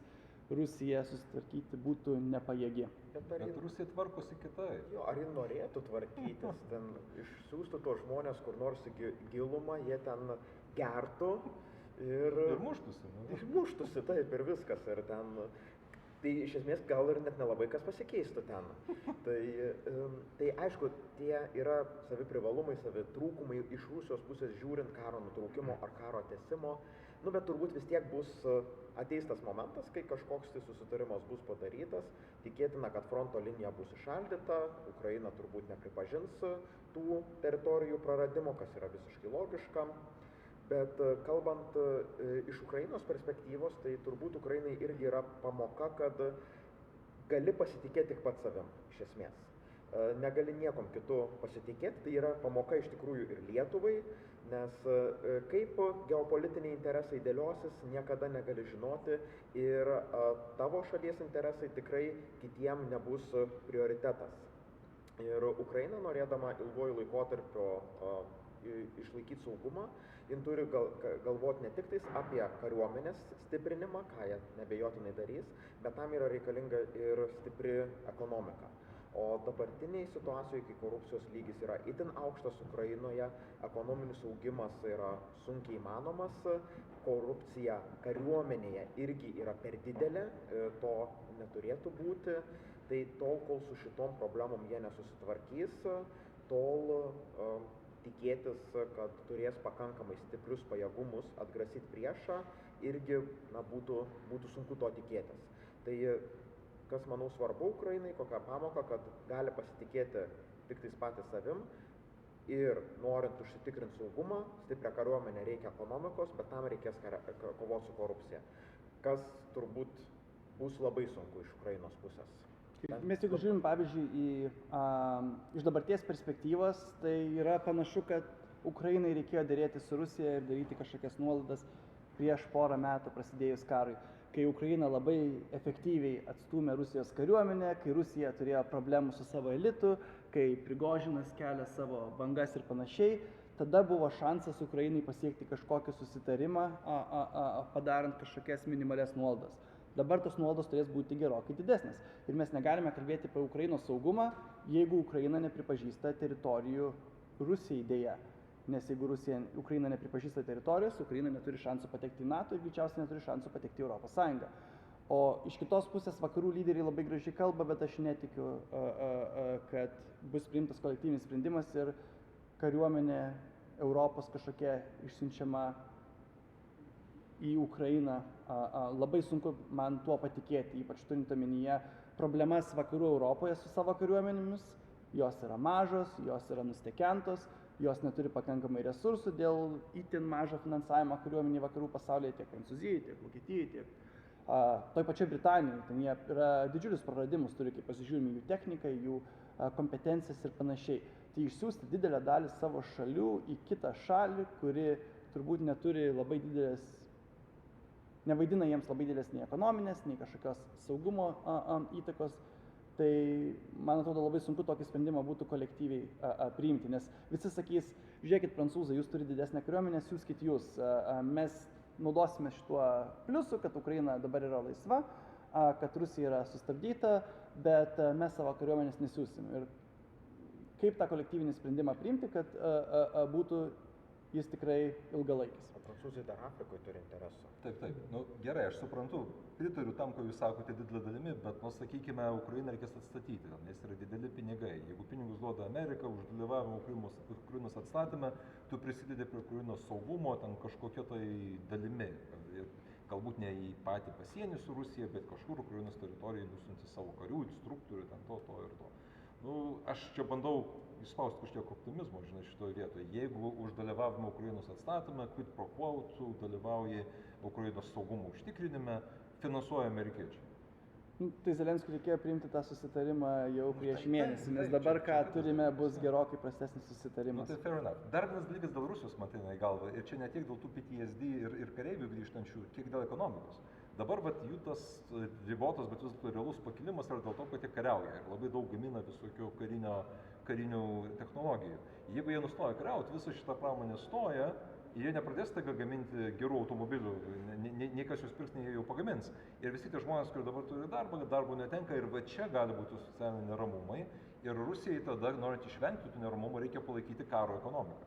Rusija susitvarkyti būtų nepajėgi. Bet Rusija tvarkosi kitaip. Jo, ar ji norėtų tvarkytis, ten išsiųstų tos žmonės kur nors į gilumą, jie ten gertų ir muštųsi. Ir muštųsi, taip, ir viskas. Ir ten, tai iš esmės gal ir net nelabai kas pasikeistų ten. Tai aišku, tie yra savi privalumai, savi trūkumai iš Rusijos pusės žiūrint karo nutraukimo ar karo tęsimo. Bet turbūt vis tiek ateis tas momentas, kai kažkoks tai susitarimas bus padarytas, tikėtina, kad fronto linija bus įšaldyta, Ukraina turbūt nepripažins tų teritorijų praradimo, kas yra visiškai logiška, bet kalbant iš Ukrainos perspektyvos, tai turbūt Ukrainai irgi yra pamoka, kad gali pasitikėti tik pats savim, iš esmės. Negali niekom kitu pasitikėti, tai yra pamoka iš tikrųjų ir Lietuvai, nes kaip geopolitiniai interesai dėliosis, niekada negali žinoti ir tavo šalies interesai tikrai kitiem nebus prioritetas. Ir Ukraina, norėdama ilguoju laikotarpiu išlaikyti saugumą, jin turi galvoti ne tik tais apie kariuomenės stiprinimą, ką jie nebejotinai darys, bet tam yra reikalinga ir stipri ekonomika. O dabartiniai situacijoje, kai korupcijos lygis yra itin aukštas Ukrainoje, ekonominis augimas yra sunkiai įmanomas, korupcija kariuomenėje irgi yra per didelė, to neturėtų būti, tai tol, kol su šitom problemom jie nesusitvarkys, tol tikėtis, kad turės pakankamai stiprius pajėgumus atgrasyti priešą, irgi būtų sunku to tikėtis. Tai kas, manau, svarbu Ukrainai, kokią pamoką, kad gali pasitikėti tik tais patys savim ir norint užsitikrinti saugumą, stiprią kariuomenę reikia ekonomikos, bet tam reikės kovoti su korupcija, kas turbūt bus labai sunku iš Ukrainos pusės. Mes jeigu žiūrim, pavyzdžiui, iš dabarties perspektyvos, tai yra panašu, kad Ukrainai reikėjo dėrėti su Rusija ir daryti kažkokias nuolaidas prieš porą metų prasidėjus karui. Kai Ukraina labai efektyviai atstūmė Rusijos kariuomenę, kai Rusija turėjo problemų su savo elitu, kai Prigožinas kelia savo bangas ir panašiai, tada buvo šansas Ukrainai pasiekti kažkokį susitarimą, padarant kažkokias minimalias nuolaidas. Dabar tos nuolaidos turės būti gerokai didesnės. Ir mes negalime kalbėti apie Ukrainos saugumą, jeigu Ukraina nepripažįsta teritorijų Rusijai dėja. Nes jeigu Ukraina nepripažįsta teritorijos, Ukraina neturi šansų patekti į NATO ir greičiausiai neturi šansų patekti į Europos Sąjungą. O iš kitos pusės vakarų lyderiai labai gražiai kalba, bet aš netikiu, kad bus priimtas kolektyvinis sprendimas ir kariuomenė Europos kažkokia išsiunčiama į Ukrainą. Labai sunku man tuo patikėti, ypač turint omenyje problemas vakarų Europoje su savo kariuomenėmis. Jos yra mažos, jos yra nustekentos, jos neturi pakankamai resursų dėl itin mažo finansavimo kariuomeniai vakarų pasaulyje, tiek Prancūzijai, tiek Vokietijai, tiek toj pačioj Britanijai. Ten jie yra didžiulius praradimus, turi, kaip pasižiūrime, jų techniką, jų kompetencijas ir panašiai. Tai išsiųsti didelę dalį savo šalių į kitą šalį, kuri turbūt neturi labai didelės, nevaidina jiems labai didelės nei ekonominės, nei kažkokios saugumo įtakos. Tai, man atrodo, labai sunku tokį sprendimą būtų kolektyviai priimti, nes visi sakys, žiūrėkit, prancūzai, jūs turite didesnę kariuomenę, siųskit jūs, mes naudosime šituo pliusu, kad Ukraina dabar yra laisva, kad Rusija yra sustabdyta, bet mes savo kariuomenės nesiūsim. Ir kaip tą kolektyvinį sprendimą priimti, kad būtų jis tikrai ilgalaikis. Prancūzai dar Afrikoje turi interesų. Taip. Gerai, aš suprantu, pritariu tam, ko jūs sakote didelė dalimi, bet, sakykime, Ukrainą reikės atstatyti, nes yra dideli pinigai. Jeigu pinigus duoda Amerika už dalyvavimą Ukrainos atstatyme, tu prisidedi prie Ukrainos saugumo ten kažkokia tai dalimi. Galbūt ne į patį pasienį su Rusija, bet kažkur Ukrainos teritorijai nusiunti savo karių, instruktorių, ten to ir to. Aš čia bandau įspausti kažkiek optimizmo, žinai, šitoje vietoje. Jeigu už dalyvavimą Ukrainos atstatyme, quid pro quo, tu dalyvauji Ukrainos saugumo užtikrinime, finansuoja amerikiečiai. Tai Zelenskiui reikėjo priimti tą susitarimą jau prieš mėnesį, nes dabar, ką turime, bus gerokai prastesnis susitarimas. Tai fair enough. Dar vienas dalykas dėl Rusijos man ateina į galvą, ir čia ne tiek dėl tų PTSD ir kareivių grįžtančių, kiek dėl ekonomikos. Dabar jų tas ribotas, bet vis dėlto realus pakilimas yra dėl to, kad jie kariauja ir labai daug gamina visokių karinių technologijų. Jeigu jie nustoja kariauti, visa šita pramonė stoja ir jie nepradės staiga gaminti gerų automobilių, nei kas juos pirks, nei jie jau pagamins. Ir visi tie žmonės, kurie dabar turi darbą, darbo netenka, ir va čia gali būti socialiniai neramumai. Ir Rusijai tada, norint išvengti tų neramumų, reikia palaikyti karo ekonomiką.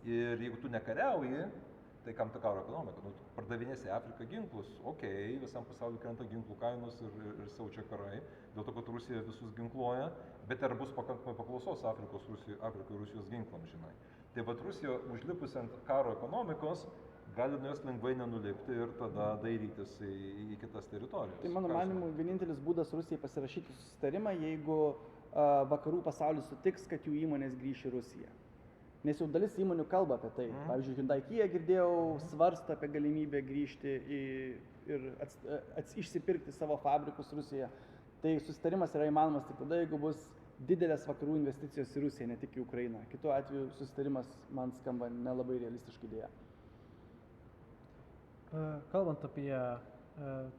Ir jeigu tu nekariauji, tai kam ta karo ekonomika? Nu, pardavinėsi Afriką ginklus, okei, visam pasauliu krenta ginklų kainos ir siaučia karai, dėl to, kad Rusija visus ginkluoja, bet ar bus pakankamai paklausos Afrikai Rusijos ginklams, žinai. Tai vat Rusija užlipus ant karo ekonomikos, gali nuo jos lengvai nenulipti ir tada dairytis į kitas teritorijas. Tai mano manimu, vienintelis būdas Rusijai pasirašyti susitarimą, jeigu vakarų pasaulis sutiks, kad jų įmonės grįš į Rusiją. Nes jau dalis įmonių kalba apie tai. Pavyzdžiui, Hyundai Kia girdėjau, svarsto apie galimybę grįžti ir išsipirkti savo fabrikus Rusijoje. Tai susitarimas yra įmanomas tik tada, jeigu bus didelės vakarų investicijos į Rusiją, ne tik į Ukrainą. Kitu atveju susitarimas man skamba nelabai realistiškai dėja. Kalbant apie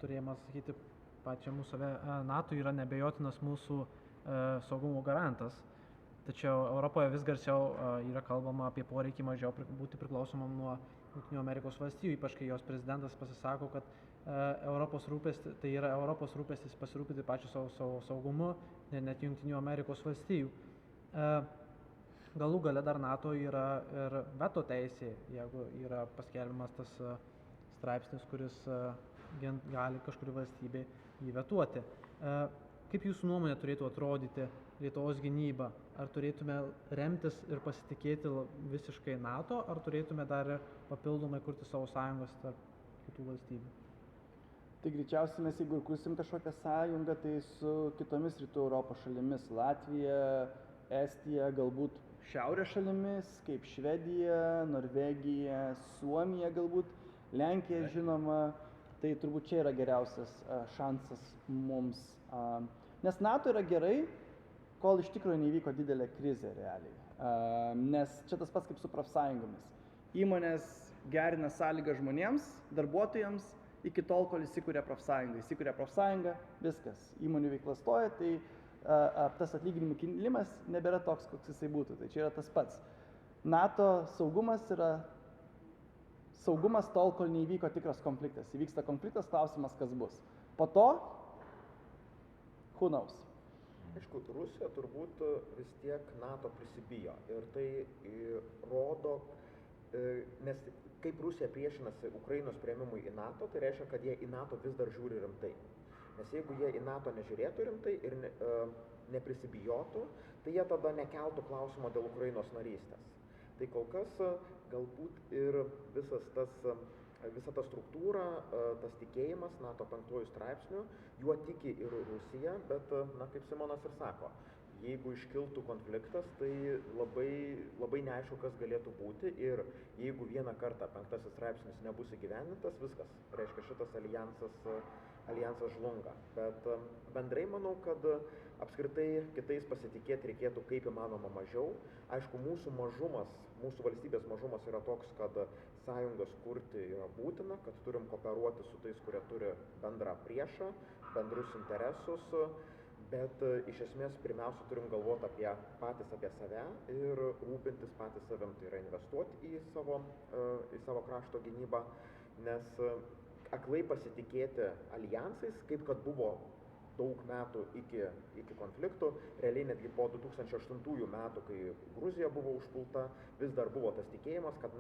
turėjimą sakyti pačią mūsų NATO yra nebejotinas mūsų saugumo garantas. Tačiau Europoje vis garsiau yra kalbama apie poreikį mažiau būti priklausomam nuo Junktinių Amerikos valstijų, ypač kai jos prezidentas pasisako, kad tai yra Europos rūpestis pasirūpinti pačiu savo saugumu, net Junktinių Amerikos valstijų. Galų gale dar NATO yra ir veto teisė, jeigu yra paskelbiamas tas straipsnis, kuris gali kažkuri valstybė jį vetuoti. Kaip jūsų nuomonė turėtų atrodyti Lietuvos gynyba? Ar turėtume remtis ir pasitikėti visiškai NATO, ar turėtume dar papildomai kurti savo sąjungos tarp kitų valstybių? Tai greičiausiai mes, jeigu kursim kažkokią sąjungą, tai su kitomis rytų Europos šalimis - Latvija, Estija, galbūt šiaurės šalimis, kaip Švedija, Norvegija, Suomija galbūt, Lenkija žinoma. Tai turbūt čia yra geriausias šansas mums. Nes NATO yra gerai, kol iš tikrųjų neįvyko didelė krizė realiai. Nes čia tas pats kaip su profsąjungomis. Įmonės gerina sąlygą žmonėms, darbuotojams, iki tol, kol įsikūrė profsąjunga. Įsikūrė profsąjunga, viskas. Įmonių veikla stoja, tai tas atlyginimų kilimas nebėra toks, koks jisai būtų. Tai čia yra tas pats. NATO saugumas yra saugumas tol, kol neįvyko tikras konfliktas. Įvyksta konfliktas, klausimas, kas bus. Po to, who knows? Aišku, Rusija turbūt vis tiek NATO prisibijo ir tai rodo, nes kaip Rusija priešinasi Ukrainos priėmimui į NATO, tai reiškia, kad jie į NATO vis dar žiūri rimtai. Nes jeigu jie į NATO nežiūrėtų rimtai ir neprisibijotų, tai jie tada nekeltų klausimo dėl Ukrainos narystės. Tai kol kas galbūt ir visa ta struktūra, tas tikėjimas NATO 5 straipsniu, juo tiki ir Rusija, bet, kaip Simonas ir sako, jeigu iškiltų konfliktas, tai labai neaišku, kas galėtų būti ir jeigu vieną kartą 5 straipsnis nebus įgyvendintas, viskas, reiškia šitas alijansas žlunga. Bet bendrai manau, kad apskritai kitais pasitikėti reikėtų kaip įmanoma mažiau. Aišku, mūsų valstybės mažumas yra toks, kad sąjungas kurti yra būtina, kad turim kooperuoti su tais, kurie turi bendrą priešą, bendrus interesus, bet iš esmės pirmiausia turim galvoti patys apie save ir rūpintis patys savim, tai yra investuoti į savo krašto gynybą, nes aklai pasitikėti alijansais, kaip kad buvo daug metų iki konfliktų, realiai netgi po 2008 metų, kai Gruzija buvo užpulta, vis dar buvo tas tikėjimas, kad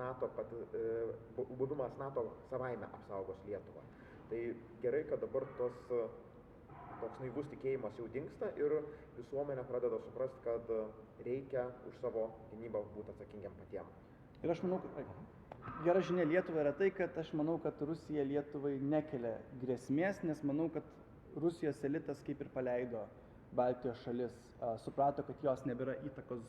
buvimas NATO savaime apsaugos Lietuvą. Tai gerai, kad dabar toks naivus tikėjimas jau dingsta ir visuomenė pradeda suprasti, kad reikia už savo gynybą būti atsakingiam patiem. Ir aš manau, gera žinia Lietuvai yra tai, kad aš manau, kad Rusija Lietuvai nekelia grėsmės, nes manau, kad Rusijos elitas kaip ir paleido Baltijos šalis, suprato, kad jos nebėra įtakos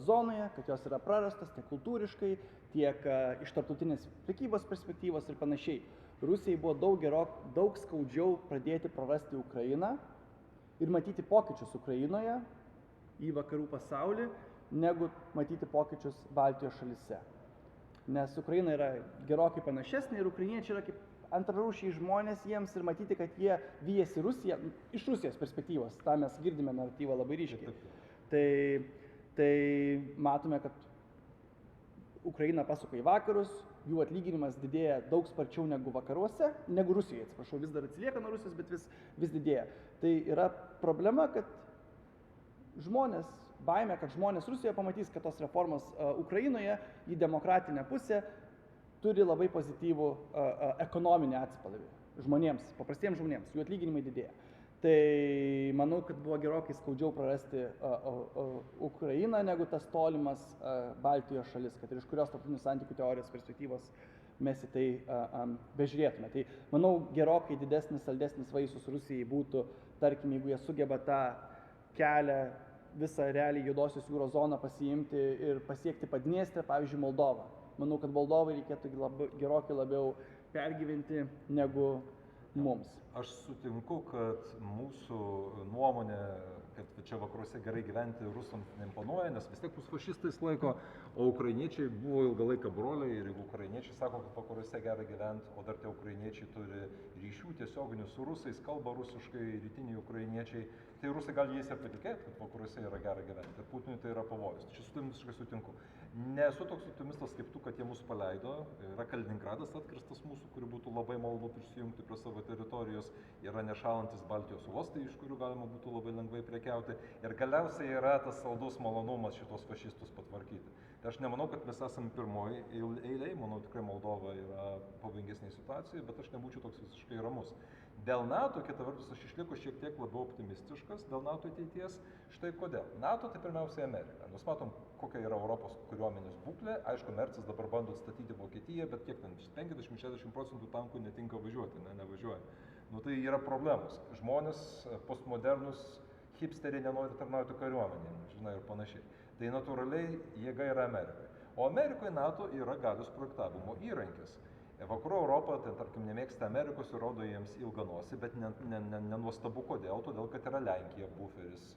zonoje, kad jos yra prarastas tiek kultūriškai, tiek iš tarptautinės prekybos perspektyvos ir panašiai. Rusijai buvo daug skaudžiau pradėti prarasti Ukrainą ir matyti pokyčius Ukrainoje į vakarų pasaulį, negu matyti pokyčius Baltijos šalise. Nes Ukraina yra gerokai panašesnė ir ukrainiečiai yra kaip antrarūšiai žmonės jiems ir matyti, kad jie vyjasi Rusiją, iš Rusijos perspektyvos, tą mes girdime naratyvą labai ryškiai. Tai matome, kad Ukraina pasuka į vakarus, jų atlyginimas didėja daug sparčiau negu vakaruose, negu Rusijoje, atsiprašau, vis dar atsilieka nuo Rusijos, bet vis didėja. Tai yra problema, kad baimė, kad žmonės Rusijoje pamatys, kad tos reformos Ukrainoje į demokratinę pusę turi labai pozityvų ekonominį atspalvį žmonėms, paprastiems žmonėms, jų atlyginimai didėja. Tai manau, kad buvo gerokai skaudžiau prarasti Ukrainą negu tas tolimas Baltijos šalis, kad ir iš kurios tarptautinių santykių teorijos perspektyvos mes į tai bežiūrėtume. Tai manau, gerokai didesnis, saldesnis vaisius Rusijai būtų, tarkim, jeigu jie sugeba tą kelią visą realiai Juodosios jūros zoną pasiimti ir pasiekti Padniestrę, pavyzdžiui, Moldovą. Manau, kad Moldovai reikėtų gerokai labiau pergyventi negu mums. Aš sutinku, kad mūsų nuomonė, kad čia vakaruose gerai gyventi, rusams neimponuoja, nes vis tiek mus fašistais laiko, o ukrainiečiai buvo ilgą laiką broliai ir jeigu ukrainiečiai sako, kad vakaruose gerai gyventi, o dar tie ukrainiečiai turi ryšių tiesioginių su rusais, kalba rusiškai, rytiniai ukrainiečiai, tai rusai gali jais ir patikėti, kad vakaruose yra gerai gyventi ir Putinui tai yra pavojus. Čia su tavim visiškai sutinku. Nesu toks optimistas kaip tu, kad jie mus paleido. Yra Kaliningradas atkirstas mūsų, kuri būtų labai malonu prisijungti prie savo teritorijos. Yra nešalantis Baltijos uostai, iš kurių galima būtų labai lengvai prekiauti. Ir galiausiai yra tas saldus malonumas šitos fašistus patvarkyti. Tai aš nemanau, kad mes esame pirmoji eilėje. Manau, tikrai Moldova yra pavojingesnė situacija, bet aš nebūčiau toks visiškai ramus. Dėl NATO, kita vertus, aš išliku šiek tiek labiau optimistiškas dėl NATO ateities. Štai kodėl. NATO tai pirmiausiai Amerika. Mes matom, kokia yra Europos kariuomenės būklė. Aišku, Mercas dabar bando atstatyti Vokietiją, bet kiek ten 50-60% tankų netinka važiuoti, nevažiuoja. Nu tai yra problemos. Žmonės postmodernus, hipsteriai nenori tarnauti kariuomenėje, žinai, ir panašiai. Tai natūraliai jėga yra Amerikoje. O Amerikoje NATO yra galios projektavimo įrankis. Vakarų Europą, tai tarkim, nemėgsta Amerikos ir rodo jiems ilgą nosį, bet nenuostabu kodėl, todėl kad yra Lenkija buferis,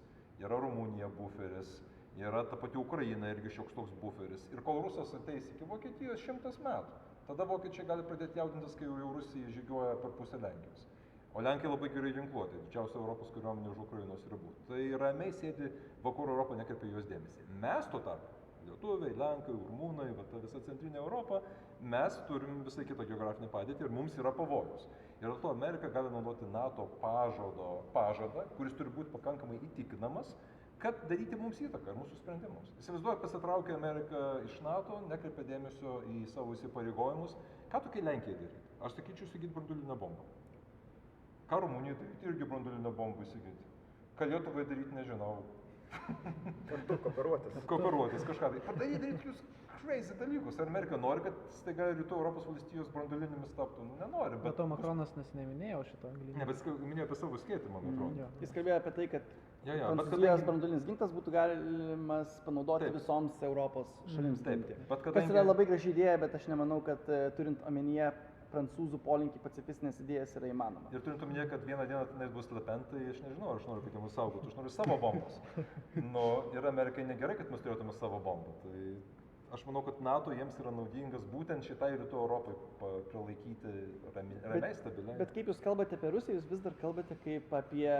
yra Rumunija buferis, yra ta pati Ukraina irgi šioks toks buferis. Ir kol Rusas ateis iki Vokietijos 100 metų, tada vokiečiai gali pradėti jaudintis, kai jau Rusija žygiuoja per pusę Lenkijos. O Lenkija labai gerai ginkluoti, didžiausia Europos kariuomenė už Ukrainos ribų. Tai ramiai sėdi Vakarų Europą, nekreipia jos dėmesį. Mes tuo tarpu, lietuviai, lenkai, rumūnai, ta visa centrinė Europa, mes turim visai kitą geografinę padėtį ir mums yra pavojus. Ir dėl to Amerika gali naudoti NATO pažadą, kuris turi būti pakankamai įtikinamas, kad daryti mums įtaką ir mūsų sprendimus. Įsivaizduoju, pasitraukia Amerika iš NATO, nekreipia dėmesio į savo įsipareigojimus. Ką tokia Lenkija daryti? Aš sakyčiau, įsigyti branduolinę bombą. Ką Rumunijai daryti? Irgi branduolinę bombą įsigyti. Ką Lietuvai daryti, nežinau. Kartu kooperuotis. Kooperuotis kažką. Padaryti jūs crazy dalykus. Ar Amerika nori, kad staiga rytų Europos valstijos branduolinėmis taptų? Nu, nenori. Bet to Makronas neminėjo šito anglininko. Ne, bet minėjo apie savo skėtį, man atrodo. Jis kalbėjo apie tai, kad Prancūzijos branduolinis ginklas būtų galimas panaudoti visoms Europos šalims. Kas yra labai graži idėja, bet aš nemanau, kad turint omenyje prancūzų polinkį pacifistinės idėjas yra įmanoma. Ir turint omenyje, kad vieną dieną tenais bus Le Pen, tai aš nežinau, ar aš noriu, kad jie mus saugotų, aš noriu savo bombos. Nu, ir Amerikai negerai, kad mes turėtume savo bombą. Tai aš manau, kad NATO jiems yra naudingas būtent šitai rytų Europai prilaikyti ramiai, stabiliai. Bet kaip jūs kalbate apie Rusiją, jūs vis dar kalbate kaip apie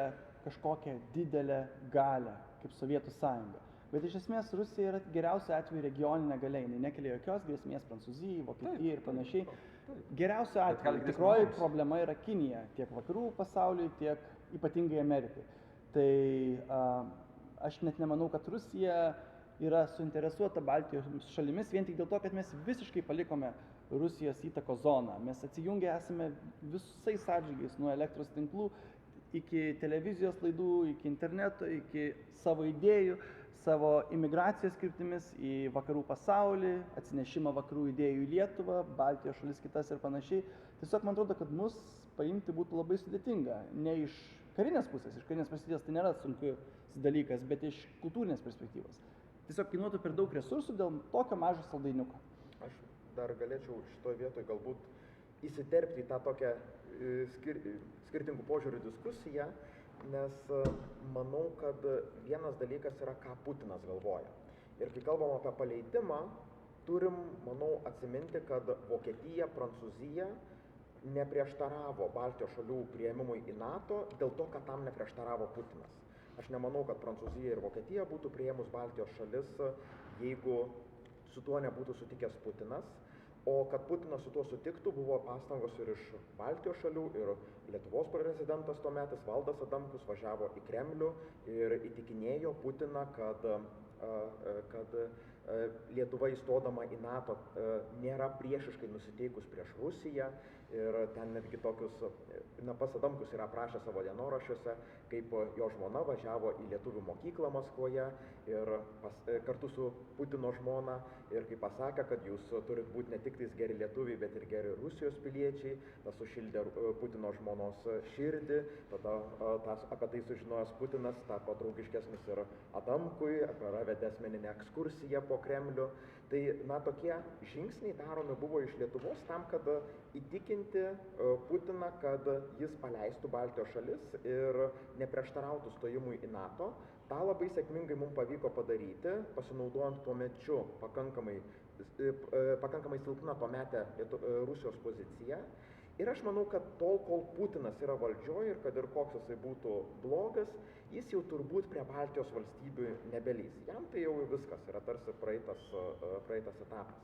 kažkokią didelę galę, kaip Sovietų sąjunga. Bet iš esmės Rusija yra geriausiu atveju regioninė galia, jinai nekelia jokios grėsmės Prancūzijai, Vokietijai ir panašiai. Geriausiu atveju tikroji problema yra Kinija, tiek vakarų pasauliui, tiek ypatingai Amerikai. Tai aš net nemanau, kad Rusija yra suinteresuota Baltijos šalimis vien tik dėl to, kad mes visiškai palikome Rusijos įtakos zoną. Mes atsijungę esame visais atžygiais, nuo elektros tinklų iki televizijos laidų, iki interneto, iki savo idėjų, savo imigracijos kryptimis į vakarų pasaulį, atsinešimą vakarų idėjų į Lietuvą, Baltijos šalis kitas ir panašiai. Tiesiog man atrodo, kad mus paimti būtų labai sudėtinga. Ne iš karinės pusės, iš karinės perspektyvos tai nėra sunkus dalykas, bet iš kultūrinės perspektyvos. Tiesiog kainuotų per daug resursų dėl tokio mažo saldainiuko. Aš dar galėčiau šitoje vietoje galbūt įsiterpti į tą tokią skirtingų požiūrių diskusiją, nes manau, kad vienas dalykas yra, ką Putinas galvoja. Ir kai kalbam apie paleidimą, turim, manau, atsiminti, kad Vokietija, Prancūzija neprieštaravo Baltijos šalių priėmimui į NATO dėl to, kad tam neprieštaravo Putinas. Aš nemanau, kad Prancūzija ir Vokietija būtų priėmus Baltijos šalis, jeigu su tuo nebūtų sutikęs Putinas, o kad Putinas su tuo sutiktų, buvo pastangos ir iš Baltijos šalių, ir Lietuvos prezidentas tuometis Valdas Adamkus važiavo į Kremlių ir įtikinėjo Putiną, kad Lietuva įstodama į NATO nėra priešiškai nusiteikus prieš Rusiją, ir ten netgi tokius, pats Adamkus yra aprašę savo dienoraščiuose, kaip jo žmona važiavo į lietuvių mokyklą Maskvoje ir kartu su Putino žmona, ir kai pasakė, kad jūs turit būti ne tik tais geri lietuviai, bet ir geri Rusijos piliečiai, tas sušildė Putino žmonos širdį, tada apie tai sužinojęs Putinas tapo draugiškesnis ir Adamkui, pravedė asmeninę ekskursiją po Kremlių. Tai, tokie žingsniai daromi buvo iš Lietuvos tam, kad įtikinti Putiną, kad jis paleistų Baltijos šalis ir neprieštarautų stojimui į NATO. Ta labai sėkmingai mums pavyko padaryti, pasinaudojant tuomečiu pakankamai silpna tuometę Rusijos poziciją. Ir aš manau, kad tol, kol Putinas yra valdžioje ir kad ir koks jisai būtų blogas, jis jau turbūt prie Baltijos valstybių nebelys. Jam tai jau viskas yra tarsi praeitas etapas.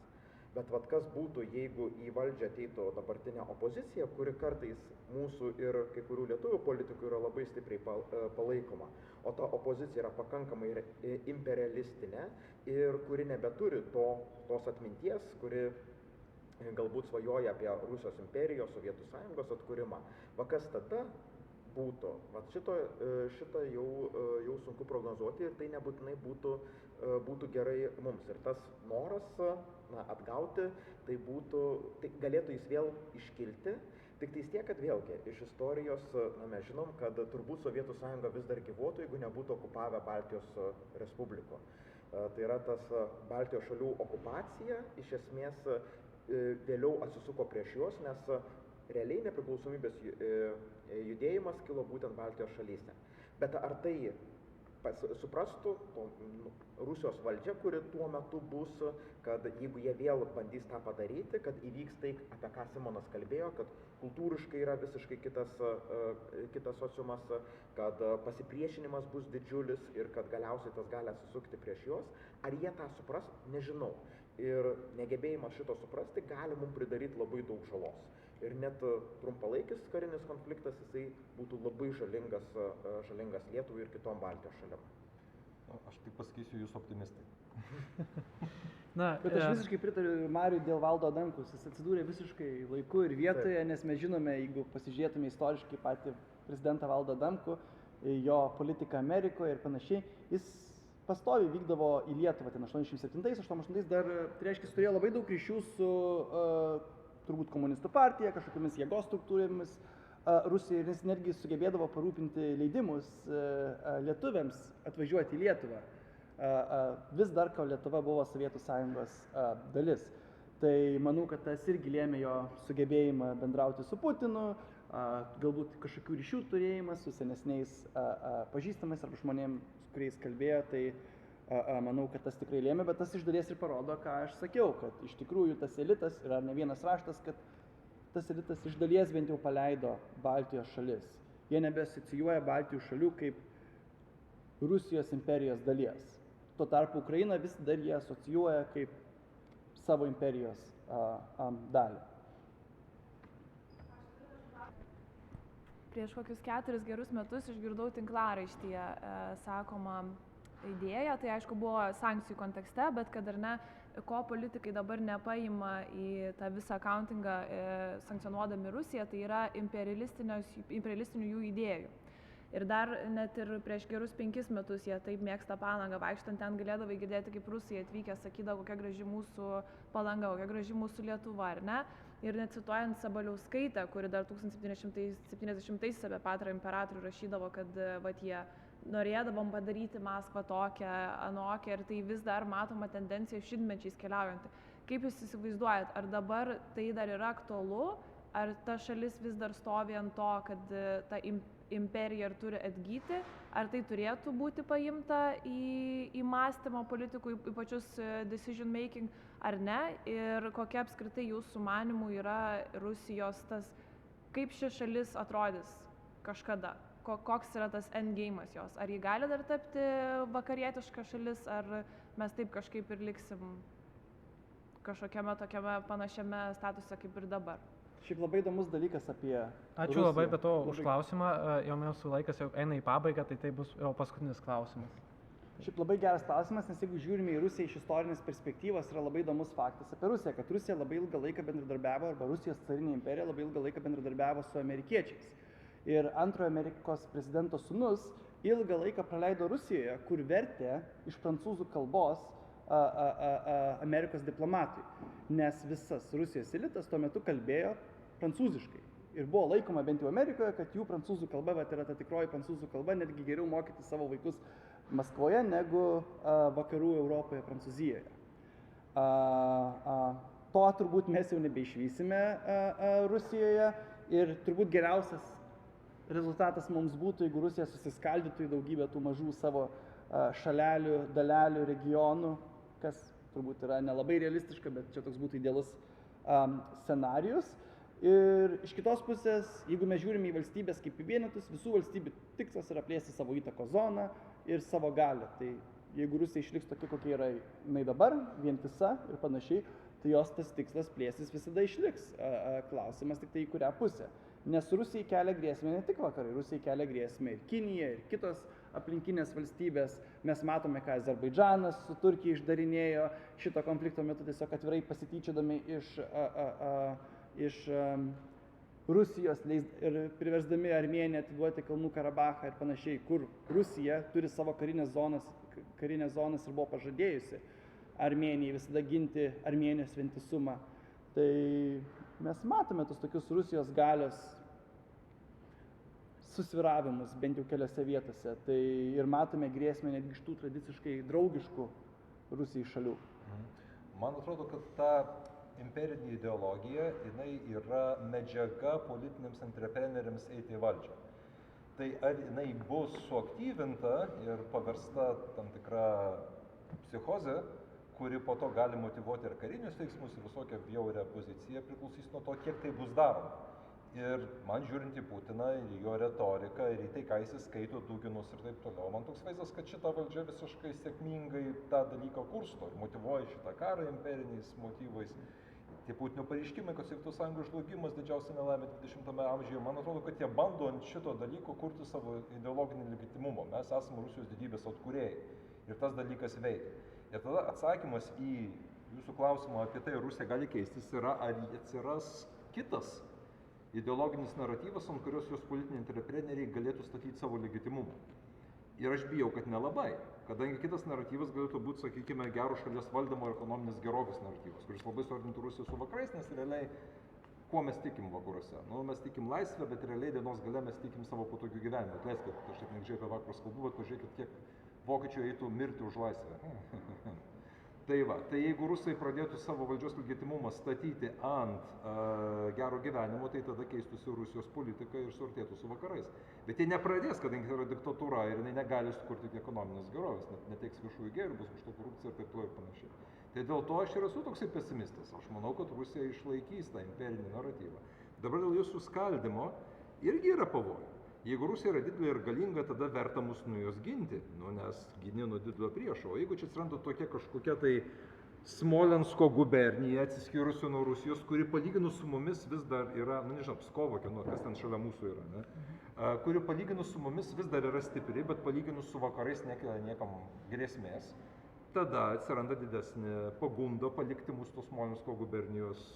Bet kas būtų, jeigu į valdžią ateitų dabartinė opozicija, kuri kartais mūsų ir kai kurių lietuvių politikų yra labai stipriai palaikoma, o ta opozicija yra pakankamai imperialistinė ir kuri nebeturi tos atminties, kuri galbūt svajoja apie Rusijos imperijos, Sovietų sąjungos atkūrimą. Kas tada būtų? Šitą jau sunku prognozuoti ir tai nebūtinai būtų gerai mums. Ir tas noras atgauti, tai galėtų jis vėl iškilti. Tik tais tiek, kad vėlgi iš istorijos mes žinom, kad turbūt Sovietų sąjunga vis dar gyvuotų, jeigu nebūtų okupavę Baltijos respublikų. Tai yra tas Baltijos šalių okupacija iš esmės vėliau atsisuko prieš juos, nes realiai nepriklausomybės judėjimas kilo būtent Baltijos šalyse. Bet ar tai suprastų Rusijos valdžia, kuri tuo metu bus, kad jeigu jie vėl bandys tą padaryti, kad įvyks tai, apie ką Simonas kalbėjo, kad kultūriškai yra visiškai kitas sociumas, kad pasipriešinimas bus didžiulis ir kad galiausiai tas gali atsisukti prieš juos, ar jie tą supras, nežinau. Ir negebėjimas šito suprasti gali mums pridaryti labai daug žalos. Ir net trumpalaikis karinis konfliktas, jisai būtų labai žalingas Lietuvai ir kitom Baltijos šalim. Aš tik pasakysiu, jūs optimistai. Bet aš visiškai pritariu Mariui dėl Valdo Adamkaus. Jis atsidūrė visiškai laiku ir vietoje, nes mes žinome, jeigu pasižiūrėtume istoriškai patį prezidentą Valdą Adamkų, jo politiką Amerikoje ir panašiai, jis pastoviai vykdavo į Lietuvą, ten 87-88 dar, tai reiškia, jis turėjo labai daug ryšių su turbūt komunistų partija, kažkokiamis jėgos struktūromis Rusijoje, ir jis netgi sugebėdavo parūpinti leidimus lietuviams atvažiuoti į Lietuvą. Vis dar, kol Lietuva buvo Sovietų sąjungos dalis. Tai manau, kad tas irgi lėmė jo sugebėjimą bendrauti su Putinu, galbūt kažkokių ryšių turėjimas su senesniais pažįstamais arba žmonėms, su kuriais kalbėjo, tai manau, kad tas tikrai lėmė, bet tas iš dalies ir parodo, ką aš sakiau, kad iš tikrųjų tas elitas, yra ne vienas raštas, kad tas elitas iš dalies bent jau paleido Baltijos šalis. Jie nebeasocijuoja Baltijos šalių kaip Rusijos imperijos dalies. Tuo tarpu Ukraina vis dar jie asocijuoja kaip savo imperijos dalį. Prieš kokius 4 gerus metus išgirdau tinklaraištyje sakoma idėja, tai aišku buvo sankcijų kontekste, bet kad ar ne, ko politikai dabar nepaima į tą visą accountingą sankcionuodami Rusiją, tai yra imperialistinių jų idėjų. Ir dar net ir prieš gerus 5 metus jie taip mėgsta Palangą, vaikštant ten galėdavai girdėti, kaip Rusija atvykę sakydavo, kokia graži mūsų Palanga, kokia graži mūsų Lietuva, ar ne? Ir net cituojant Sabaliauskaitę, kuri dar 1770-aisiais apie Petrą imperatorių rašydavo, kad jie norėdavom padaryti Maskvą tokią, anokią, ir tai vis dar matoma tendencija šimtmečiais keliaujanti. Kaip jūs įsivaizduojat, ar dabar tai dar yra aktualu, ar ta šalis vis dar stovi ant to, kad ta imperija ir turi atgyti, ar tai turėtų būti paimta į mąstymą politikų, į pačius decision making, ar ne, ir kokia apskritai jūsų manimų yra Rusijos tas, kaip ši šalis atrodys kažkada, koks yra tas endgame'as jos, ar ji gali dar tapti vakarietiška šalis, ar mes taip kažkaip ir liksim kažkokiame tokiame panašiame statuse kaip ir dabar. Šiaip labai įdomus dalykas apie Ačiū Rusiją. labai, bet to už Labai- klausimą, jau mūsų laikas jau eina į pabaigą, tai bus jau paskutinis klausimas. Šiaip labai geras klausimas, nes jeigu žiūrime į Rusiją iš istorinės perspektyvos, yra labai įdomus faktas apie Rusiją, kad Rusija labai ilgą laiką bendradarbiavo, arba Rusijos carinė imperija labai ilgą laiką bendradarbiavo su amerikiečiais. Ir antrojo Amerikos prezidento sūnus ilgą laiką praleido Rusijoje, kur vertė iš prancūzų kalbos Amerikos diplomatui, nes visas Rusijos elitas tuo metu kalbėjo prancūziškai. Ir buvo laikoma bent jau Amerikoje, kad jų prancūzų kalba, bet yra ta tikroji prancūzų kalba, netgi geriau mokyti savo vaikus Maskvoje negu vakarų Europoje, Prancūzijoje. To turbūt mes jau nebeišvysime Rusijoje ir turbūt geriausias rezultatas mums būtų, jeigu Rusija susiskaldytų į daugybę tų mažų savo šalelių, dalelių, regionų, kas turbūt yra nelabai realistiška, bet čia toks būtų idealus scenarius. Ir iš kitos pusės, jeigu mes žiūrime į valstybės kaip į vienetus, visų valstybių tikslas yra plėsti savo įtakos zoną ir savo galią. Tai jeigu Rusija išliks tokia, kokia yra jinai dabar, vientisa ir panašiai, tai jos tas tikslas plėsis visada išliks. Klausimas tik tai į kurią pusę. Nes Rusijai kelia grėsmę ne tik vakarai, Rusijai kelia grėsmę ir Kinija, ir kitos aplinkinės valstybės. Mes matome, ką Azerbaidžanas su Turkija išdarinėjo šito konflikto metu, tiesiog atvirai pasityčiodami iš Rusijos ir priversdami Armėniją atiduoti Kalnų Karabachą ir panašiai, kur Rusija turi savo karinės zonas ir buvo pažadėjusi Armėnijai visada ginti Armėnijos vientisumą. Tai mes matome tus tokius Rusijos galios susviravimus bent jau keliose vietose. Tai ir matome grėsmę netgi iš tų tradiciškai draugiškų Rusijai šalių. Man atrodo, kad ta imperinė ideologija, jinai yra medžiaga politiniams entrepreneriams eiti į valdžią. Tai ar jinai bus suaktyvinta ir paversta tam tikra psichozė, kuri po to gali motyvuoti ir karinius veiksmus, ir visokią bjaurią poziciją, priklausys nuo to, kiek tai bus daroma. Ir man žiūrint į Putiną, ir į jo retoriką, ir į tai, ką jis skaito, Duginus ir taip toliau, man toks vaizdas, kad šita valdžia visiškai sėkmingai tą dalyką kursto ir motyvuoja šitą karą imperiniais motyvais. Tie Putino pareiškimai, kad Sovietų Sąjungos žlugimas didžiausia nelaimė 20-ame amžiuje, man atrodo, kad jie bando ant šito dalyko kurti savo ideologinį legitimumą. Mes esame Rusijos didybės atkūrėjai ir tas dalykas veikia. Ir tada atsakymas į jūsų klausimą apie tai, ar Rusija gali keistis, yra, ar atsiras kitas ideologinis naratyvas, ant kurios jos politiniai entrepreneriai galėtų statyti savo legitimumą. Ir aš bijau, kad nelabai, kadangi kitas naratyvas galėtų būti, sakykime, gero šalies valdymo ir ekonominės gerovės naratyvas, kuris labai suartintų Rusiją su vakarais, nes realiai, kuo mes tikim vakaruose? Nu, mes tikim laisvę, bet realiai dienos gale mes tikim savo patogių gyvenimą. Atleiskit, aš taip negražiai apie vakarus kalbu, bet pažiūrėkit, kiek vokiečių eitų mirti už laisvę. Tai va, tai jeigu rusai pradėtų savo valdžios legitimumą statyti ant gero gyvenimo, tai tada keistųsi Rusijos politika ir suartėtų su vakarais. Bet jie nepradės, kadangi yra diktatūra ir jinai negali sukurti ekonominės gerovės, neteiks viešųjų gėrių, bus už to korupcija ir taip toliau ir panašiai. Tai dėl to aš ir esu toksai pesimistas. Aš manau, kad Rusija išlaikys tą imperinį naratyvą. Dabar dėl jų suskaldimo irgi yra pavojų. Jeigu Rusija yra didelė ir galinga, tada verta mus nuo jos ginti, nes gini nuo didelio priešo. O jeigu čia atsiranda tokia kažkokia tai Smolensko gubernija atsiskyrusi nuo Rusijos, kuri palyginus su mumis vis dar yra, nu nežinau, Pskovo, kas ten šalia mūsų yra, ne? Kuri palyginus su mumis vis dar yra stipri, bet palyginus su vakarais nekelia niekam grėsmės, tada atsiranda didesnė pagunda palikti mūsų tos Smolensko gubernijos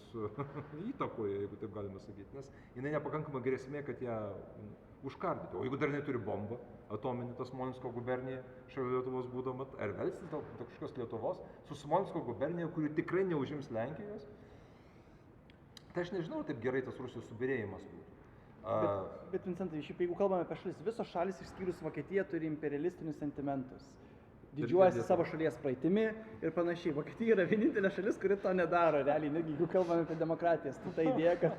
įtakoje, jeigu taip galima sakyti, nes jinai nepakankama grėsmė, kad ją užkardyti. O jeigu dar neturi bombą atominį, tas Smolensko gubernija šalia Lietuvos būdama, ar velsis dėl kažkokios Lietuvos su Smolensko gubernija, kuri tikrai neužims Lenkijos, tai aš nežinau, taip gerai tas Rusijos subirėjimas būtų. Bet Vincentai, šiaip jeigu kalbame apie šalis, visos šalis išskyrus Vokietiją turi imperialistinius sentimentus. Didžiuojasi savo šalies praeitimi ir panašiai. Vokietija yra vienintelė šalis, kuri to nedaro, realiai, netgi jeigu kalbame apie demokratijas. Tai ta idėja, kad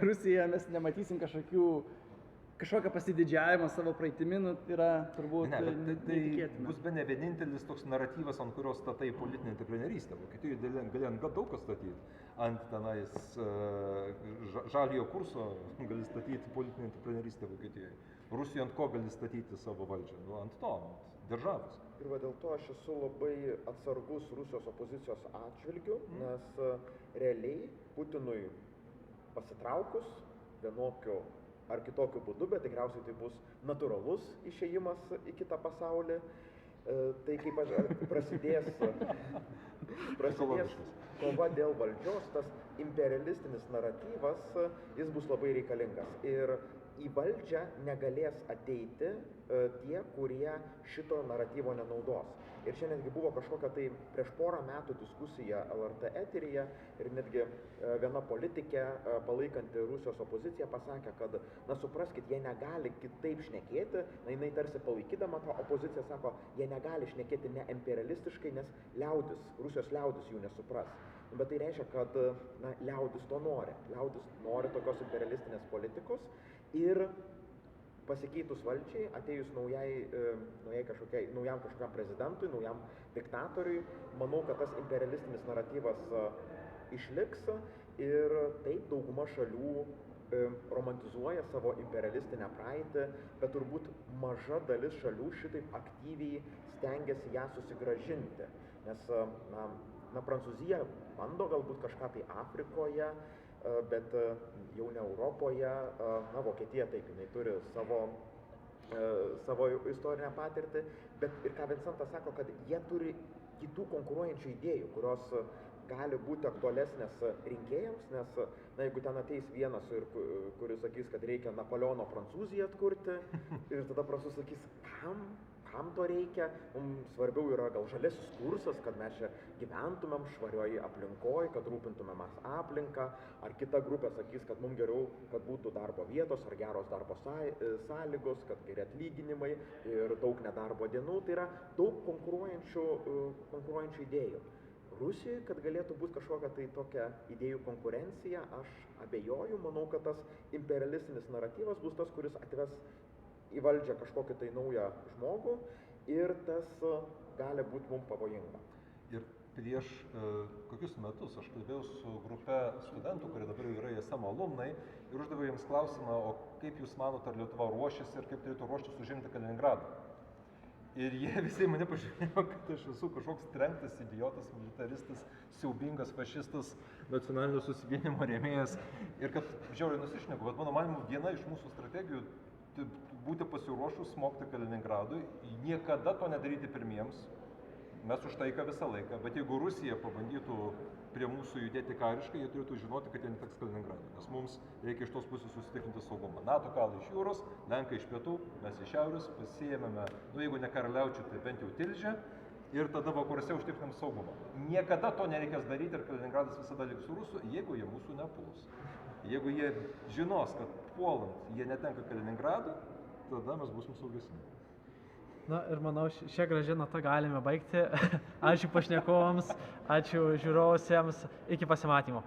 Rusijoje mes nematysim kažkokio pasididžiavimo savo praeitimi, yra turbūt netikėtina. Bus bene vienintelis toks naratyvas, ant kurios statai politinė entreprenerystė. Vokietijoje gali ant daug kas statyti. Ant tenais žaliojo kurso gali statyti politinė entreprenerystė Vokietijoje. Rusija ant ko gali statyti savo valdžią? Ant to, ant državos. Ir va dėl to aš esu labai atsargus Rusijos opozicijos atžvilgiu, nes realiai Putinui pasitraukus vienokiu ar kitokiu būdu, bet tikriausiai tai bus natūralus išėjimas į kitą pasaulį. Tai kaip prasidės kova dėl valdžios, tas imperialistinis naratyvas, jis bus labai reikalingas. Ir į valdžią negalės ateiti tie, kurie šito naratyvo nenaudos. Ir čia netgi buvo kažkokia tai prieš porą metų diskusija LRT eteryje ir netgi viena politikė palaikanti Rusijos opoziciją pasakė, kad, na supraskit, jie negali kitaip šnekėti, na jinai tarsi palaikydama tą opoziciją sako, jie negali šnekėti ne imperialistiškai, nes Rusijos liaudis jų nesupras. Bet tai reiškia, kad na, liaudis to nori. Liaudis nori tokios imperialistinės politikos ir pasikeitus valdžiai, atėjus naujam kažkokiam prezidentui, naujam diktatoriui, manau, kad tas imperialistinis naratyvas išliks ir taip dauguma šalių romantizuoja savo imperialistinę praeitį, bet turbūt maža dalis šalių šitaip aktyviai stengiasi ją susigrąžinti. Nes na, Prancūzija bando galbūt kažką tai Afrikoje, bet jau ne Europoje, na, Vokietija taip, jinai turi savo istorinę patirtį, bet ir ką Vincentas sako, kad jie turi kitų konkuruojančių idėjų, kurios gali būti aktualesnės rinkėjams, nes, na, jeigu ten ateis vienas, kuris sakys, kad reikia Napoleono Prancūziją atkurti, ir tada prancūzai sakys, kam to reikia, mums svarbiau yra gal žalesis kursas, kad mes čia gyventumėm švarioje aplinkoje, kad rūpintumėmės aplinką, ar kita grupė sakys, kad mums geriau, kad būtų darbo vietos, ar geros darbo sąlygos, kad geri atlyginimai ir daug nedarbo dienų, tai yra daug konkuruojančių idėjų. Rusijoje, kad galėtų būti kažkokia tai tokia idėjų konkurencija, aš abejoju, manau, kad tas imperialistinis naratyvas bus tas, kuris atves į valdžią kažkokį tai naują žmogų ir tas gali būti mums pavojinga. Ir prieš kokius metus aš kalbėjau su grupe studentų, kurie dabar yra ISM alumnai, ir uždaviau jiems klausimą, o kaip jūs manot, ar Lietuva ruošiasi ir kaip turėtų ruoštis užimti Kaliningradą? Ir jie visi mane pažiūrėjo, kad aš esu kažkoks trenktas idiotas, militaristas, siaubingas fašistas, nacionalinio susivienimo rėmėjas ir kad žiauriai nusišneku, bet mano manimu viena iš mūsų strategijų būti pasiruošus smogti Kaliningradui, niekada to nedaryti pirmiems, mes už taiką visą laiką, bet jeigu Rusija pabandytų prie mūsų judėti kariškai, jie turėtų žinoti, kad jie neteks Kaliningradui, nes mums reikia iš tos pusės susitikrinti saugumą. NATO kalai iš jūros, Lenkai iš pietų, mes iš šiaurės, pasiėmėme, nu jeigu ne karaliaučių, tai bent jau Tilžę ir tada vakaruose užtikrinam saugumą. Niekada to nereikės daryti ir Kaliningradas visada liks rusų, jeigu jie mūsų nepuls. Jeigu jie žinos, kad puolant jie netenka Kaliningrado, tada mes būsim saugesni. Na ir manau, šią gražią natą galime baigti. Ačiū pašnekovams, ačiū žiūrovusiems, iki pasimatymo.